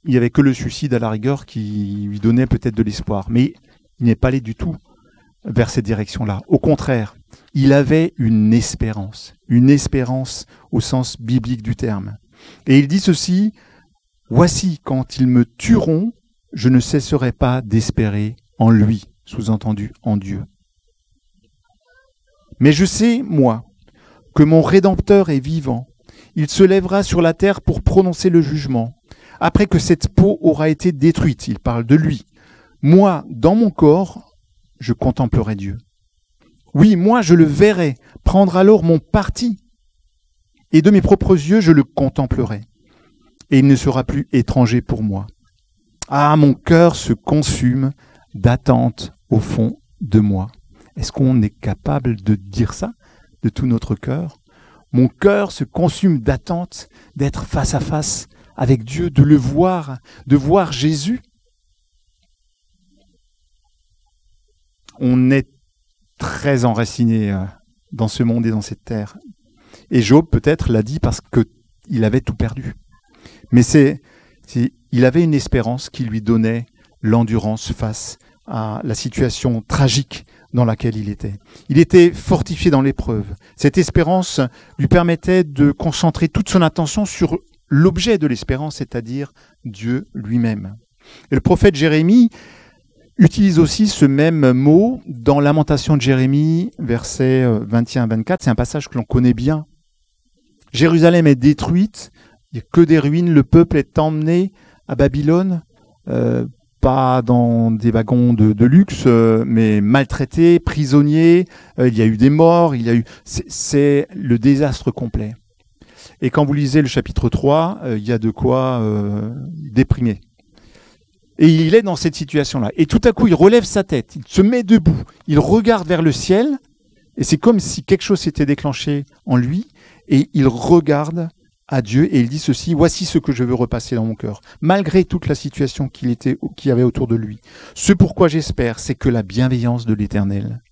il n'y avait que le suicide à la rigueur qui lui donnait peut-être de l'espoir. Mais il n'est pas allé du tout vers cette direction-là. Au contraire, il avait une espérance au sens biblique du terme. Et il dit ceci, « Voici, quand ils me tueront, je ne cesserai pas d'espérer en lui, sous-entendu en Dieu. Mais je sais, moi, que mon Rédempteur est vivant. Il se lèvera sur la terre pour prononcer le jugement. Après que cette peau aura été détruite, il parle de lui. Moi, dans mon corps, je contemplerai Dieu. Oui, moi, je le verrai, prendre alors mon parti. Et de mes propres yeux, je le contemplerai. Et il ne sera plus étranger pour moi. Ah, mon cœur se consume d'attente au fond de moi. Est-ce qu'on est capable de dire ça de tout notre cœur? Mon cœur se consume d'attente d'être face à face avec Dieu, de le voir, de voir Jésus. On est très enraciné dans ce monde et dans cette terre. Et Job peut-être l'a dit parce qu'il avait tout perdu. Mais il avait une espérance qui lui donnait l'endurance face à la situation tragique dans laquelle il était. Il était fortifié dans l'épreuve. Cette espérance lui permettait de concentrer toute son attention sur l'objet de l'espérance, c'est-à-dire Dieu lui-même. Et le prophète Jérémie utilise aussi ce même mot dans Lamentation de Jérémie, versets 21-24. C'est un passage que l'on connaît bien. Jérusalem est détruite, il n'y a que des ruines, le peuple est emmené à Babylone, pas dans des wagons de luxe, mais maltraités, prisonniers, il y a eu des morts, c'est le désastre complet. Et quand vous lisez le chapitre 3, il y a de quoi déprimer. Et il est dans cette situation-là. Et tout à coup, il relève sa tête, il se met debout, il regarde vers le ciel, et c'est comme si quelque chose s'était déclenché en lui, et il regarde à Dieu, et il dit ceci, « Voici ce que je veux repasser dans mon cœur, malgré toute la situation qu'il y avait autour de lui. Ce pourquoi j'espère, c'est que la bienveillance de l'Éternel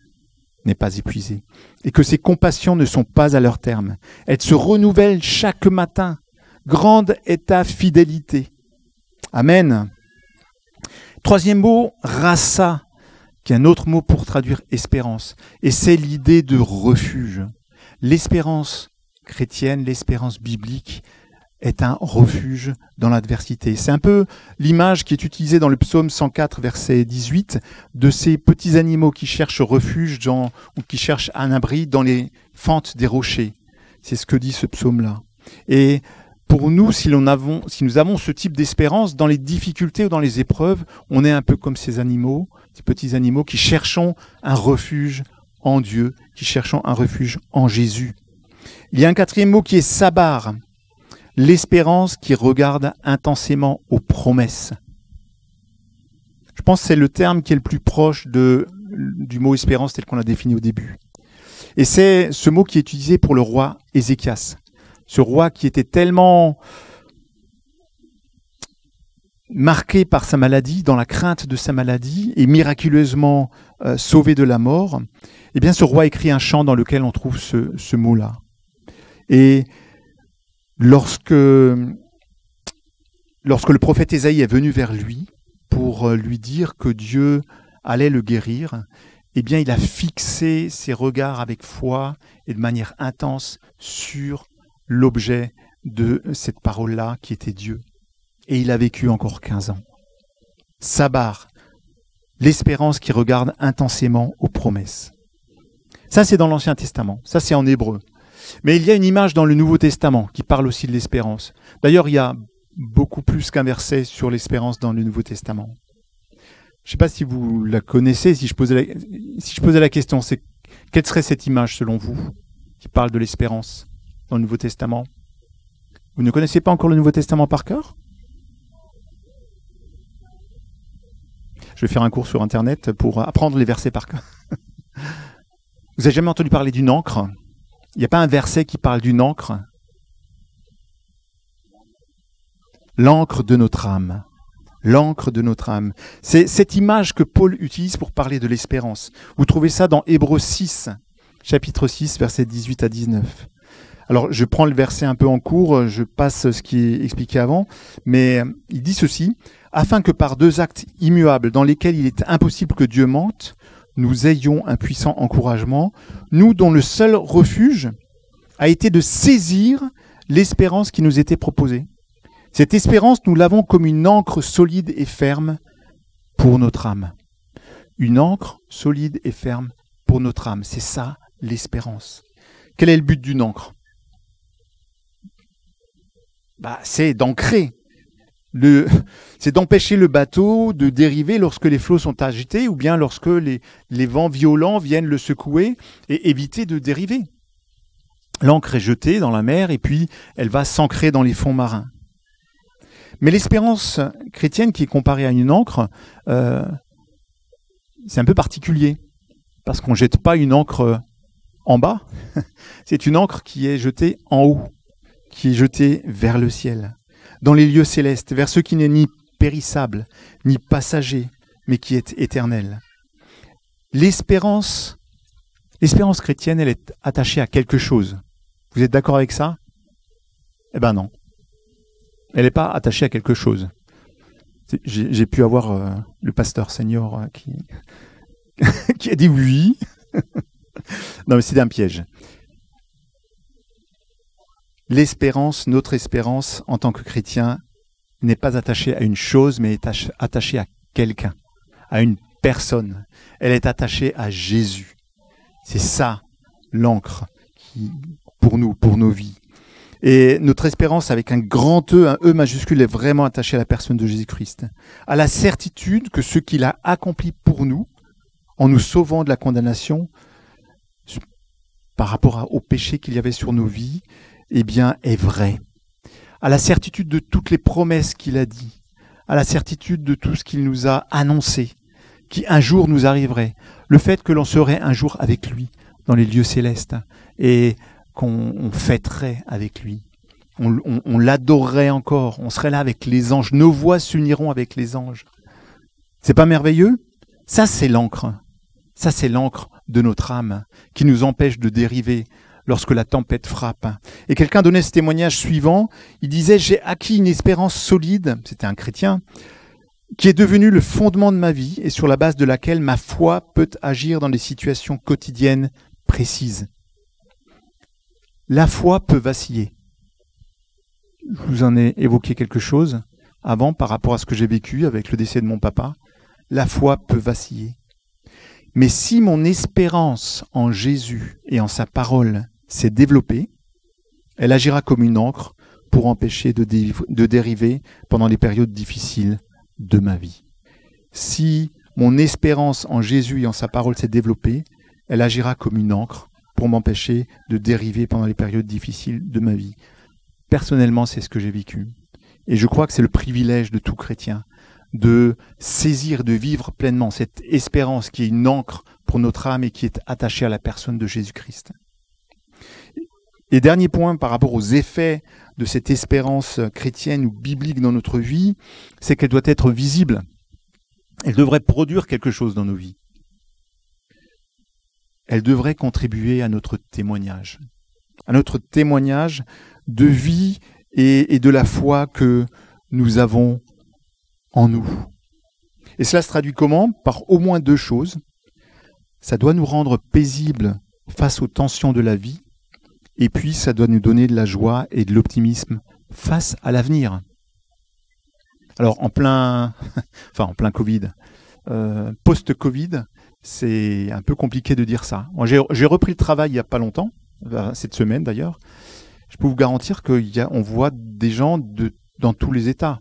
n'est pas épuisée, et que ses compassions ne sont pas à leur terme. Elles se renouvellent chaque matin. Grande est ta fidélité. » Amen. Troisième mot, rassa, qui est un autre mot pour traduire espérance, et c'est l'idée de refuge. L'espérance chrétienne, l'espérance biblique est un refuge dans l'adversité. C'est un peu l'image qui est utilisée dans le psaume 104, verset 18, de ces petits animaux qui cherchent refuge ou qui cherchent un abri dans les fentes des rochers. C'est ce que dit ce psaume-là. Et pour nous, si nous avons ce type d'espérance, dans les difficultés ou dans les épreuves, on est un peu comme ces animaux, ces petits animaux qui cherchons un refuge en Dieu, qui cherchons un refuge en Jésus. Il y a un quatrième mot qui est sabar, l'espérance qui regarde intensément aux promesses. Je pense que c'est le terme qui est le plus proche du mot espérance tel qu'on l'a défini au début. Et c'est ce mot qui est utilisé pour le roi Ézéchias. Ce roi qui était tellement marqué par sa maladie, dans la crainte de sa maladie, et miraculeusement sauvé de la mort, eh bien ce roi écrit un chant dans lequel on trouve ce mot-là. Et lorsque le prophète Ésaïe est venu vers lui pour lui dire que Dieu allait le guérir, eh bien il a fixé ses regards avec foi et de manière intense sur l'objet de cette parole-là qui était Dieu. Et il a vécu encore 15 ans. Sabar, l'espérance qui regarde intensément aux promesses. Ça, c'est dans l'Ancien Testament. Ça, c'est en hébreu. Mais il y a une image dans le Nouveau Testament qui parle aussi de l'espérance. D'ailleurs, il y a beaucoup plus qu'un verset sur l'espérance dans le Nouveau Testament. Je ne sais pas si vous la connaissez. Si je posais la question, c'est quelle serait cette image selon vous qui parle de l'espérance dans le Nouveau Testament? Vous ne connaissez pas encore le Nouveau Testament par cœur? Je vais faire un cours sur Internet pour apprendre les versets par cœur. Vous n'avez jamais entendu parler d'une encre? Il n'y a pas un verset qui parle d'une encre? L'encre de notre âme. L'encre de notre âme. C'est cette image que Paul utilise pour parler de l'espérance. Vous trouvez ça dans Hébreux 6, chapitre 6, versets 18 à 19. Alors, je prends le verset un peu en cours, je passe ce qui est expliqué avant, mais il dit ceci: « Afin que par 2 actes immuables dans lesquels il est impossible que Dieu mente, nous ayons un puissant encouragement, nous dont le seul refuge a été de saisir l'espérance qui nous était proposée. Cette espérance, nous l'avons comme une encre solide et ferme pour notre âme. » Une encre solide et ferme pour notre âme, c'est ça l'espérance. Quel est le but d'une encre? C'est d'ancrer. C'est d'empêcher le bateau de dériver lorsque les flots sont agités ou bien lorsque les vents violents viennent le secouer et éviter de dériver. L'ancre est jetée dans la mer et puis elle va s'ancrer dans les fonds marins. Mais l'espérance chrétienne qui est comparée à une encre, c'est un peu particulier parce qu'on ne jette pas une encre en bas, c'est une encre qui est jetée en haut, qui est jetée vers le ciel, dans les lieux célestes, vers ce qui n'est ni périssable, ni passager, mais qui est éternel. L'espérance chrétienne, elle est attachée à quelque chose. Vous êtes d'accord avec ça? Eh bien non. Elle n'est pas attachée à quelque chose. J'ai pu avoir le pasteur senior qui a dit oui. Non, mais c'est un piège. L'espérance, notre espérance en tant que chrétien, n'est pas attachée à une chose, mais est attachée à quelqu'un, à une personne. Elle est attachée à Jésus. C'est ça, l'encre pour nous, pour nos vies. Et notre espérance avec un grand E, un E majuscule, est vraiment attachée à la personne de Jésus-Christ. À la certitude que ce qu'il a accompli pour nous, en nous sauvant de la condamnation, par rapport au péché qu'il y avait sur nos vies, eh bien, est vrai. À la certitude de toutes les promesses qu'il a dit, à la certitude de tout ce qu'il nous a annoncé, qui un jour nous arriverait, le fait que l'on serait un jour avec lui dans les lieux célestes et qu'on fêterait avec lui, on l'adorerait encore, on serait là avec les anges, nos voix s'uniront avec les anges. C'est pas merveilleux? Ça, c'est l'encre. Ça, c'est l'encre de notre âme qui nous empêche de dériver lorsque la tempête frappe. Et quelqu'un donnait ce témoignage suivant, il disait « J'ai acquis une espérance solide », c'était un chrétien, qui est devenu le fondement de ma vie et sur la base de laquelle ma foi peut agir dans des situations quotidiennes précises. La foi peut vaciller. Je vous en ai évoqué quelque chose avant par rapport à ce que j'ai vécu avec le décès de mon papa. La foi peut vaciller. Mais si mon espérance en Jésus et en sa parole s'est développée, elle agira comme une encre pour empêcher de dériver pendant les périodes difficiles de ma vie. Si mon espérance en Jésus et en sa parole s'est développée, elle agira comme une encre pour m'empêcher de dériver pendant les périodes difficiles de ma vie. Personnellement, c'est ce que j'ai vécu. Et je crois que c'est le privilège de tout chrétien, de saisir, de vivre pleinement cette espérance qui est une encre pour notre âme et qui est attachée à la personne de Jésus-Christ. Et dernier point par rapport aux effets de cette espérance chrétienne ou biblique dans notre vie, c'est qu'elle doit être visible. Elle devrait produire quelque chose dans nos vies. Elle devrait contribuer à notre témoignage de vie et de la foi que nous avons en nous. Et cela se traduit comment? Par au moins deux choses. Ça doit nous rendre paisibles face aux tensions de la vie, et puis ça doit nous donner de la joie et de l'optimisme face à l'avenir. Alors en plein Covid, post-Covid, c'est un peu compliqué de dire ça. Moi, j'ai repris le travail il n'y a pas longtemps, cette semaine d'ailleurs. Je peux vous garantir qu'on voit des gens dans tous les états.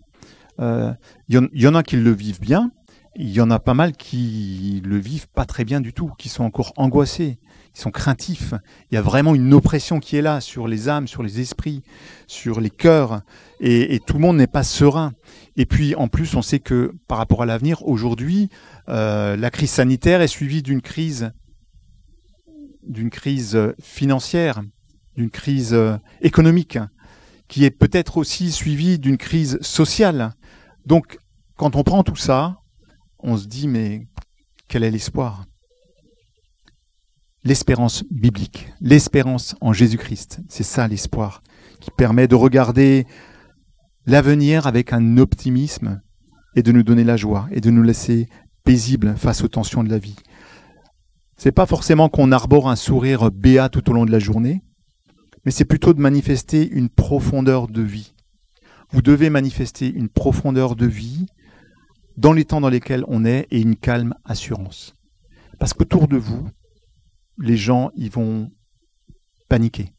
Il y en a qui le vivent bien, il y en a pas mal qui le vivent pas très bien du tout, qui sont encore angoissés, qui sont craintifs. Il y a vraiment une oppression qui est là sur les âmes, sur les esprits, sur les cœurs, et tout le monde n'est pas serein. Et puis en plus, on sait que par rapport à l'avenir, aujourd'hui, la crise sanitaire est suivie d'une crise financière, d'une crise économique, qui est peut-être aussi suivie d'une crise sociale. Donc, quand on prend tout ça, on se dit, mais quel est l'espoir? L'espérance biblique, l'espérance en Jésus-Christ, c'est ça l'espoir, qui permet de regarder l'avenir avec un optimisme et de nous donner la joie et de nous laisser paisibles face aux tensions de la vie. C'est pas forcément qu'on arbore un sourire béat tout au long de la journée, mais c'est plutôt de manifester une profondeur de vie. Vous devez manifester une profondeur de vie dans les temps dans lesquels on est et une calme assurance. Parce qu'autour de vous, les gens, ils vont paniquer.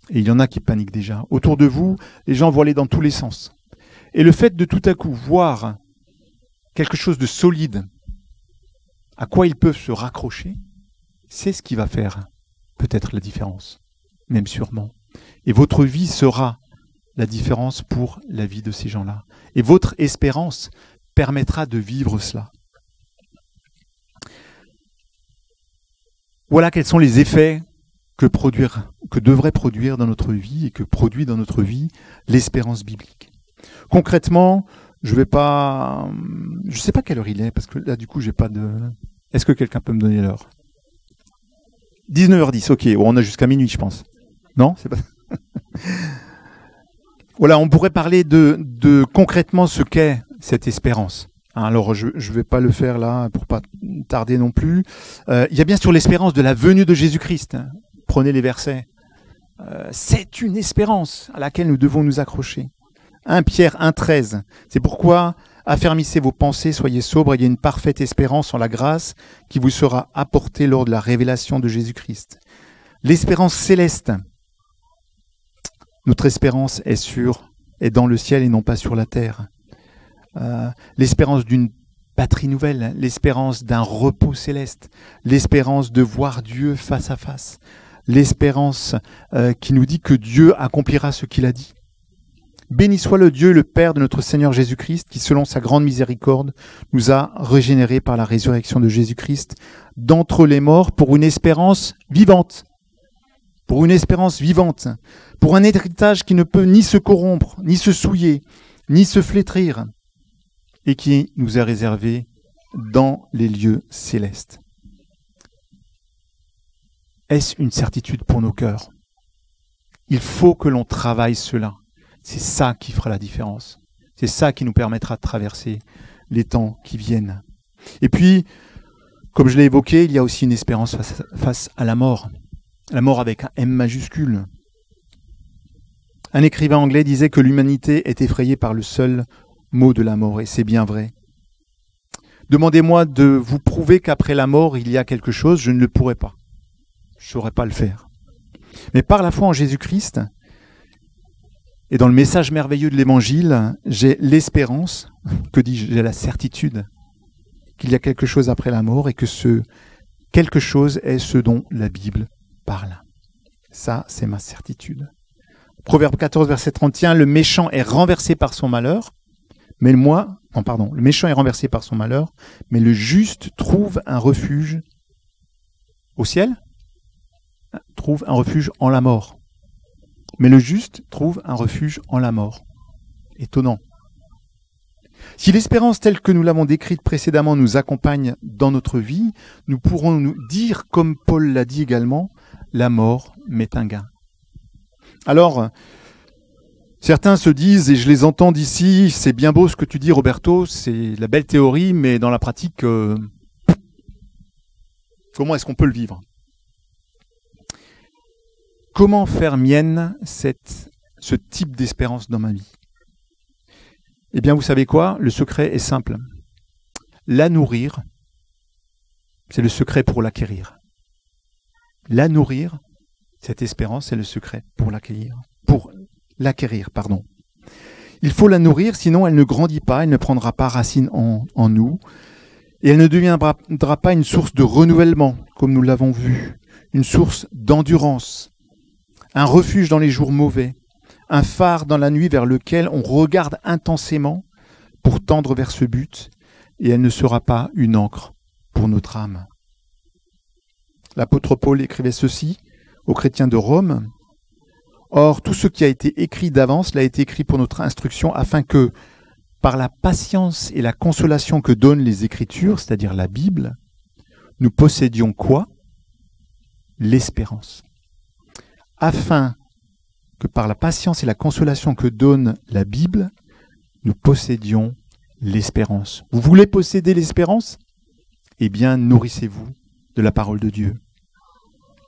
Et il y en a qui paniquent déjà. Autour de vous, les gens vont aller dans tous les sens. Et le fait de tout à coup voir quelque chose de solide, à quoi ils peuvent se raccrocher, c'est ce qui va faire peut-être la différence, même sûrement. Et votre vie sera la différence pour la vie de ces gens-là. Et votre espérance permettra de vivre cela. Voilà quels sont les effets que devrait produire dans notre vie et que produit dans notre vie l'espérance biblique. Concrètement, je sais pas quelle heure il est, parce que là, du coup, j'ai pas de... Est-ce que quelqu'un peut me donner l'heure? 19h10, ok. On a jusqu'à minuit, je pense. Non, c'est pas... Voilà, on pourrait parler de concrètement ce qu'est cette espérance. Alors, je ne vais pas le faire là pour pas tarder non plus. Il y a bien sûr l'espérance de la venue de Jésus-Christ. Prenez les versets. C'est une espérance à laquelle nous devons nous accrocher. 1 Pierre 1,13. C'est pourquoi affermissez vos pensées, soyez sobres, il y a une parfaite espérance en la grâce qui vous sera apportée lors de la révélation de Jésus-Christ. L'espérance céleste. Notre espérance est dans le ciel et non pas sur la terre. L'espérance d'une patrie nouvelle, l'espérance d'un repos céleste, l'espérance de voir Dieu face à face, l'espérance qui nous dit que Dieu accomplira ce qu'il a dit. Béni soit le Dieu, le Père de notre Seigneur Jésus-Christ, qui selon sa grande miséricorde nous a régénérés par la résurrection de Jésus-Christ d'entre les morts pour une espérance vivante. Pour une espérance vivante, pour un héritage qui ne peut ni se corrompre, ni se souiller, ni se flétrir, et qui nous est réservé dans les lieux célestes. Est-ce une certitude pour nos cœurs? Il faut que l'on travaille cela. C'est ça qui fera la différence. C'est ça qui nous permettra de traverser les temps qui viennent. Et puis, comme je l'ai évoqué, il y a aussi une espérance face à la mort. La mort avec un M majuscule. Un écrivain anglais disait que l'humanité est effrayée par le seul mot de la mort, et c'est bien vrai. Demandez-moi de vous prouver qu'après la mort, il y a quelque chose, je ne le pourrai pas. Je ne saurais pas le faire. Mais par la foi en Jésus-Christ, et dans le message merveilleux de l'Évangile, j'ai l'espérance, que dis-je, j'ai la certitude qu'il y a quelque chose après la mort et que ce quelque chose est ce dont la Bible parle. Ça, c'est ma certitude. Proverbe 14, verset 31, le méchant est renversé par son malheur, mais le méchant est renversé par son malheur, mais le juste trouve un refuge au ciel, trouve un refuge en la mort. Mais le juste trouve un refuge en la mort. Étonnant. Si l'espérance telle que nous l'avons décrite précédemment nous accompagne dans notre vie, nous pourrons nous dire, comme Paul l'a dit également, la mort m'est un gain. Alors, certains se disent, et je les entends d'ici, c'est bien beau ce que tu dis Roberto, c'est la belle théorie, mais dans la pratique, comment est-ce qu'on peut le vivre? Comment faire mienne ce type d'espérance dans ma vie? Eh bien, vous savez quoi? Le secret est simple. La nourrir, c'est le secret pour l'acquérir. La nourrir, cette espérance, c'est le secret pour l'acquérir. Il faut la nourrir, sinon elle ne grandit pas, elle ne prendra pas racine en nous, et elle ne deviendra pas une source de renouvellement, comme nous l'avons vu, une source d'endurance, un refuge dans les jours mauvais, un phare dans la nuit vers lequel on regarde intensément pour tendre vers ce but, et elle ne sera pas une ancre pour notre âme. L'apôtre Paul écrivait ceci aux chrétiens de Rome. Or, tout ce qui a été écrit d'avance l'a été écrit pour notre instruction, afin que, par la patience et la consolation que donnent les Écritures, c'est-à-dire la Bible, nous possédions quoi? L'espérance. Afin que par la patience et la consolation que donne la Bible, nous possédions l'espérance. Vous voulez posséder l'espérance? Eh bien, nourrissez-vous de la parole de Dieu.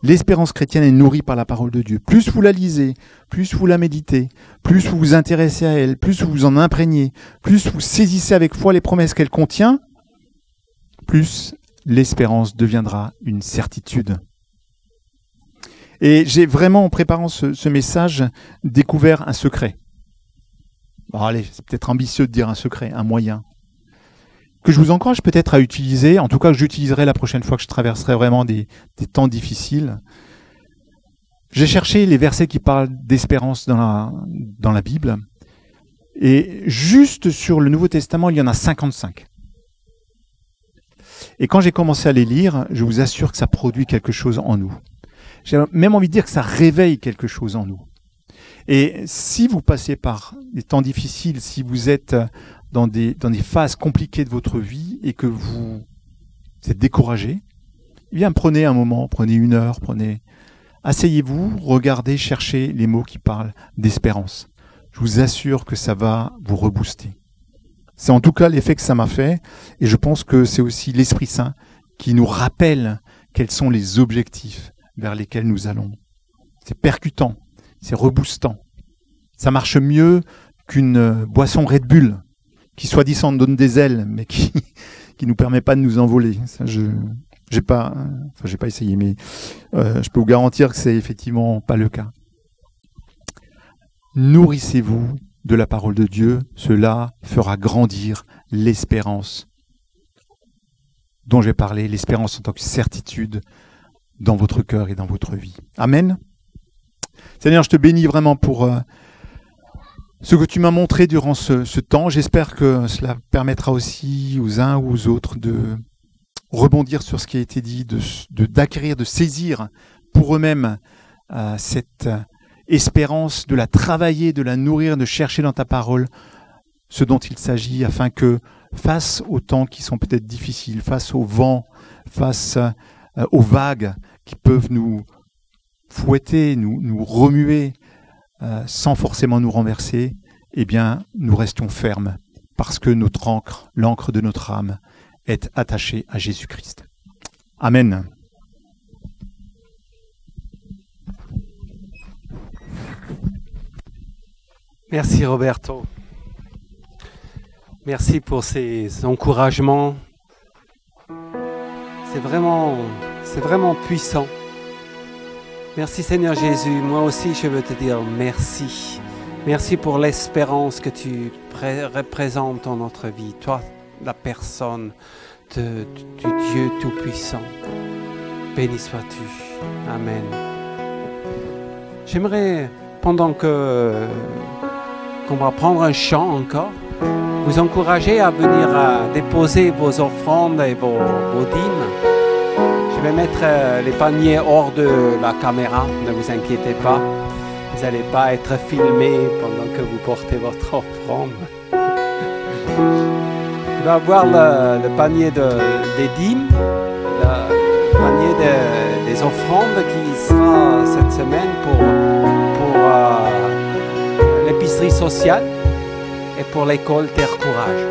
L'espérance chrétienne est nourrie par la parole de Dieu. Plus vous la lisez, plus vous la méditez, plus vous vous intéressez à elle, plus vous vous en imprégnez, plus vous saisissez avec foi les promesses qu'elle contient, plus l'espérance deviendra une certitude. Et j'ai vraiment, en préparant ce message, découvert un secret. Bon, allez, c'est peut-être ambitieux de dire un secret, un moyen, que je vous encourage peut-être à utiliser, en tout cas que j'utiliserai la prochaine fois que je traverserai vraiment des temps difficiles. J'ai cherché les versets qui parlent d'espérance dans la Bible, et juste sur le Nouveau Testament, il y en a 55. Et quand j'ai commencé à les lire, je vous assure que ça produit quelque chose en nous. J'ai même envie de dire que ça réveille quelque chose en nous. Et si vous passez par des temps difficiles, si vous êtes dans des phases compliquées de votre vie et que vous êtes découragé, eh bien prenez un moment, prenez une heure, asseyez-vous, regardez, cherchez les mots qui parlent d'espérance. Je vous assure que ça va vous rebooster. C'est en tout cas l'effet que ça m'a fait, et je pense que c'est aussi l'Esprit Saint qui nous rappelle quels sont les objectifs vers lesquels nous allons. C'est percutant, c'est reboostant. Ça marche mieux qu'une boisson Red Bull, qui soi-disant donne des ailes, mais qui nous permet pas de nous envoler. Ça, j'ai pas essayé, mais je peux vous garantir que c'est effectivement pas le cas. Nourrissez-vous de la parole de Dieu, cela fera grandir l'espérance dont j'ai parlé, l'espérance en tant que certitude dans votre cœur et dans votre vie. Amen. Seigneur, je te bénis vraiment pour ce que tu m'as montré durant ce temps. J'espère que cela permettra aussi aux uns ou aux autres de rebondir sur ce qui a été dit, d'acquérir, de saisir pour eux-mêmes cette espérance, de la travailler, de la nourrir, de chercher dans ta parole ce dont il s'agit, afin que face aux temps qui sont peut-être difficiles, face au vent, face aux vagues qui peuvent nous fouetter, nous remuer, sans forcément nous renverser, eh bien, nous restions fermes, parce que notre encre, l'encre de notre âme, est attachée à Jésus-Christ. Amen. Merci Roberto. Merci pour ces encouragements. C'est vraiment puissant. Merci Seigneur Jésus. Moi aussi, je veux te dire merci. Merci pour l'espérance que tu représentes dans notre vie. Toi, la personne. du Dieu Tout-Puissant. Béni sois-tu. Amen. J'aimerais, pendant qu'on va prendre un chant encore, vous encourager à venir déposer vos offrandes et vos dîmes. Je vais mettre les paniers hors de la caméra, ne vous inquiétez pas. Vous n'allez pas être filmés pendant que vous portez votre offrande. Il va avoir le panier des dîmes, le panier des offrandes qui sera cette semaine pour l'épicerie sociale et pour l'école Terre Courage.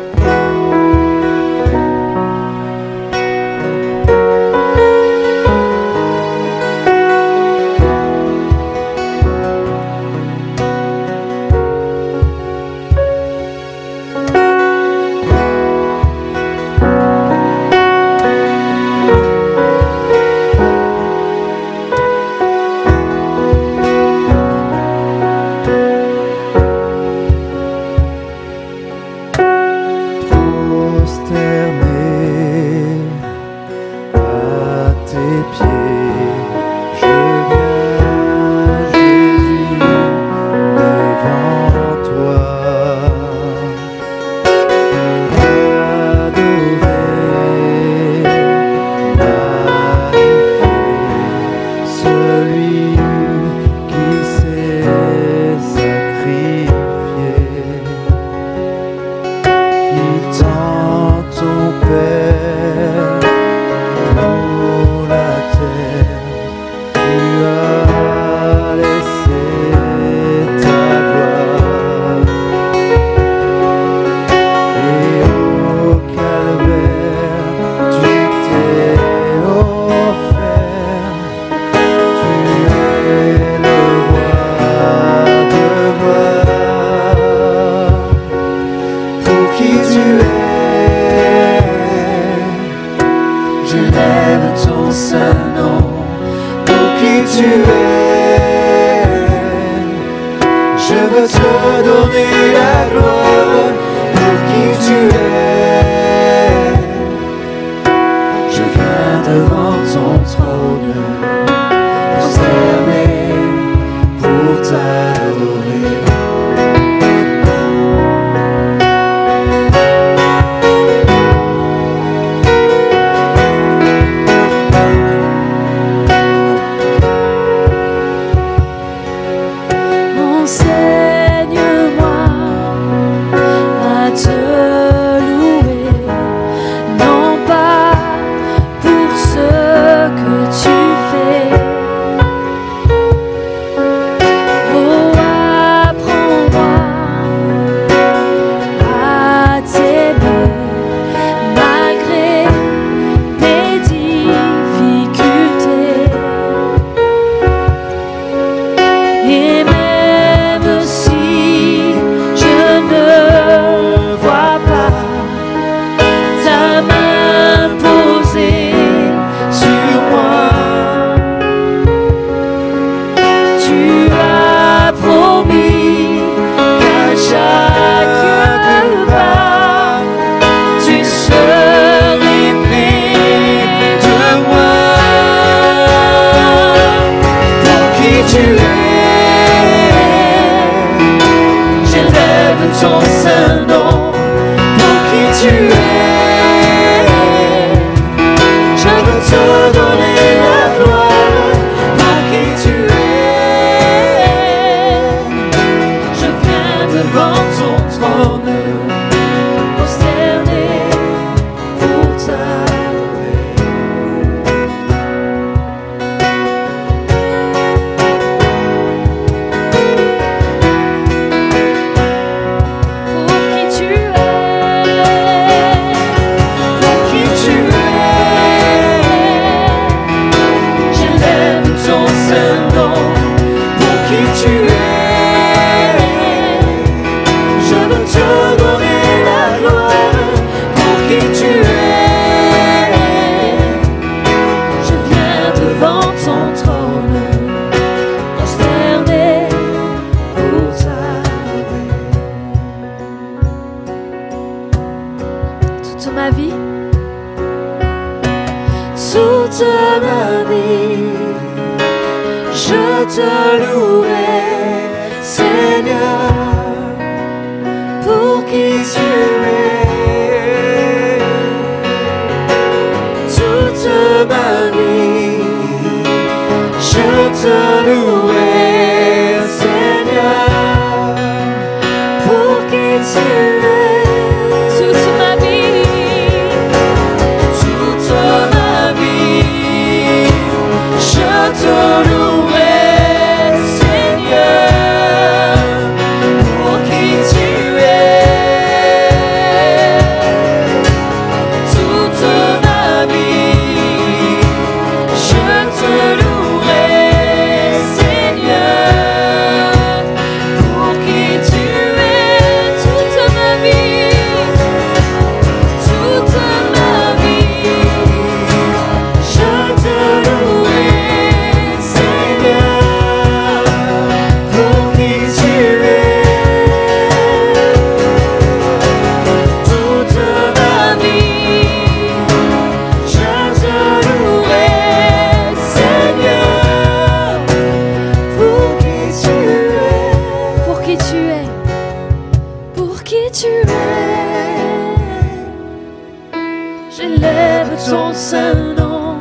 saint nom,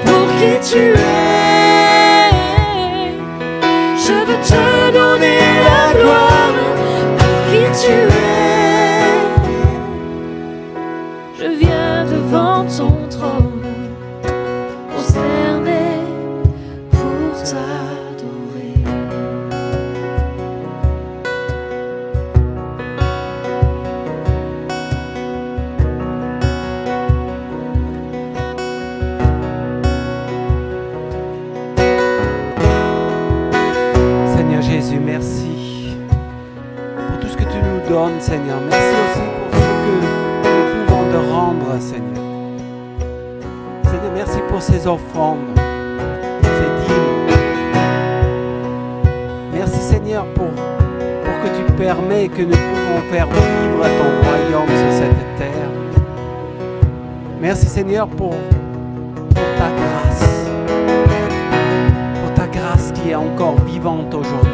pour qui tu es. Je veux te donner la gloire, pour qui tu es. Je viens devant ton trône, prosterné pour t'adorer. Seigneur Jésus, merci pour tout ce que tu nous donnes, Seigneur. Merci aussi pour ce que nous pouvons te rendre, Seigneur. Seigneur, merci pour ces offrandes, ces dîmes. Merci, Seigneur, pour que tu permets que nous pouvons faire vivre ton royaume sur cette terre. Merci, Seigneur, pour ta grâce qui est encore vivante aujourd'hui.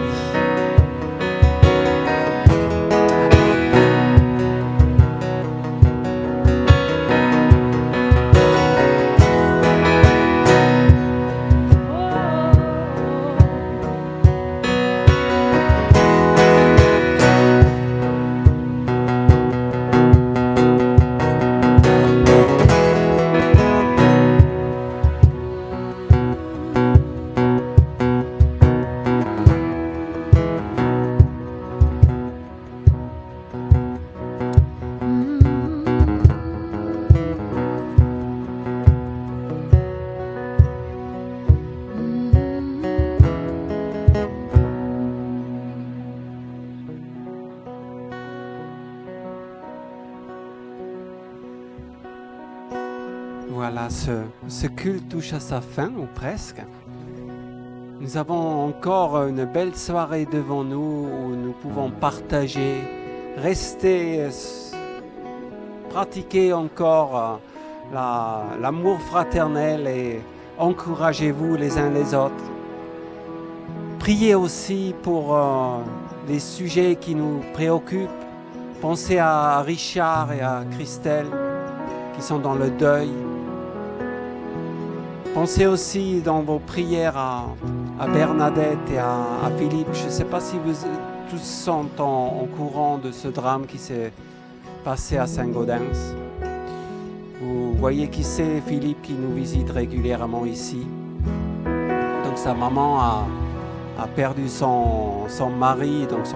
Voilà, ce culte touche à sa fin, ou presque. Nous avons encore une belle soirée devant nous où nous pouvons partager, rester, pratiquer encore l'amour fraternel et encouragez-vous les uns les autres. Priez aussi pour les sujets qui nous préoccupent. Pensez à Richard et à Christelle qui sont dans le deuil. Pensez aussi dans vos prières à Bernadette et à Philippe. Je ne sais pas si vous tous sont au courant de ce drame qui s'est passé à Saint-Gaudens. Vous voyez qui c'est, Philippe, qui nous visite régulièrement ici. Donc sa maman a perdu son mari, donc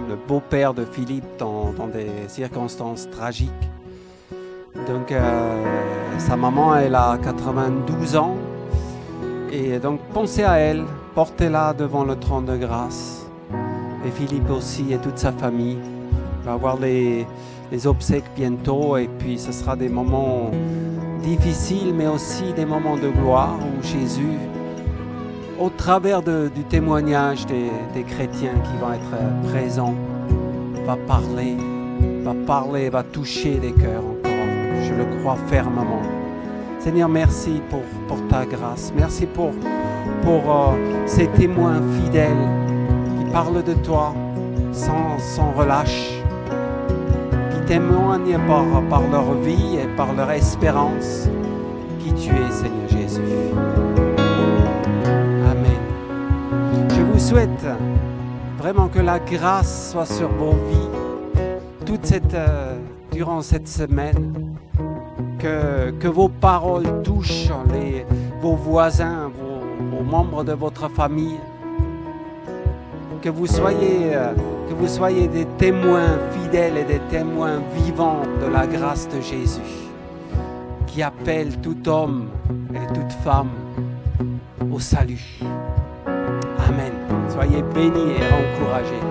le beau-père de Philippe, dans des circonstances tragiques. Donc sa maman, elle a 92 ans. Et donc pensez à elle, portez-la devant le trône de grâce. Et Philippe aussi et toute sa famille. Il va avoir les obsèques bientôt et puis ce sera des moments difficiles mais aussi des moments de gloire où Jésus, au travers du témoignage des chrétiens qui vont être présents, va parler, va toucher les cœurs encore. Je le crois fermement. Seigneur, merci pour ta grâce. Merci pour ces témoins fidèles qui parlent de toi sans relâche, qui témoignent par leur vie et par leur espérance qui tu es, Seigneur Jésus. Amen. Je vous souhaite vraiment que la grâce soit sur vos vies durant cette semaine. Que vos paroles touchent vos voisins, vos membres de votre famille. Que vous soyez des témoins fidèles et des témoins vivants de la grâce de Jésus, qui appelle tout homme et toute femme au salut. Amen. Soyez bénis et encouragés.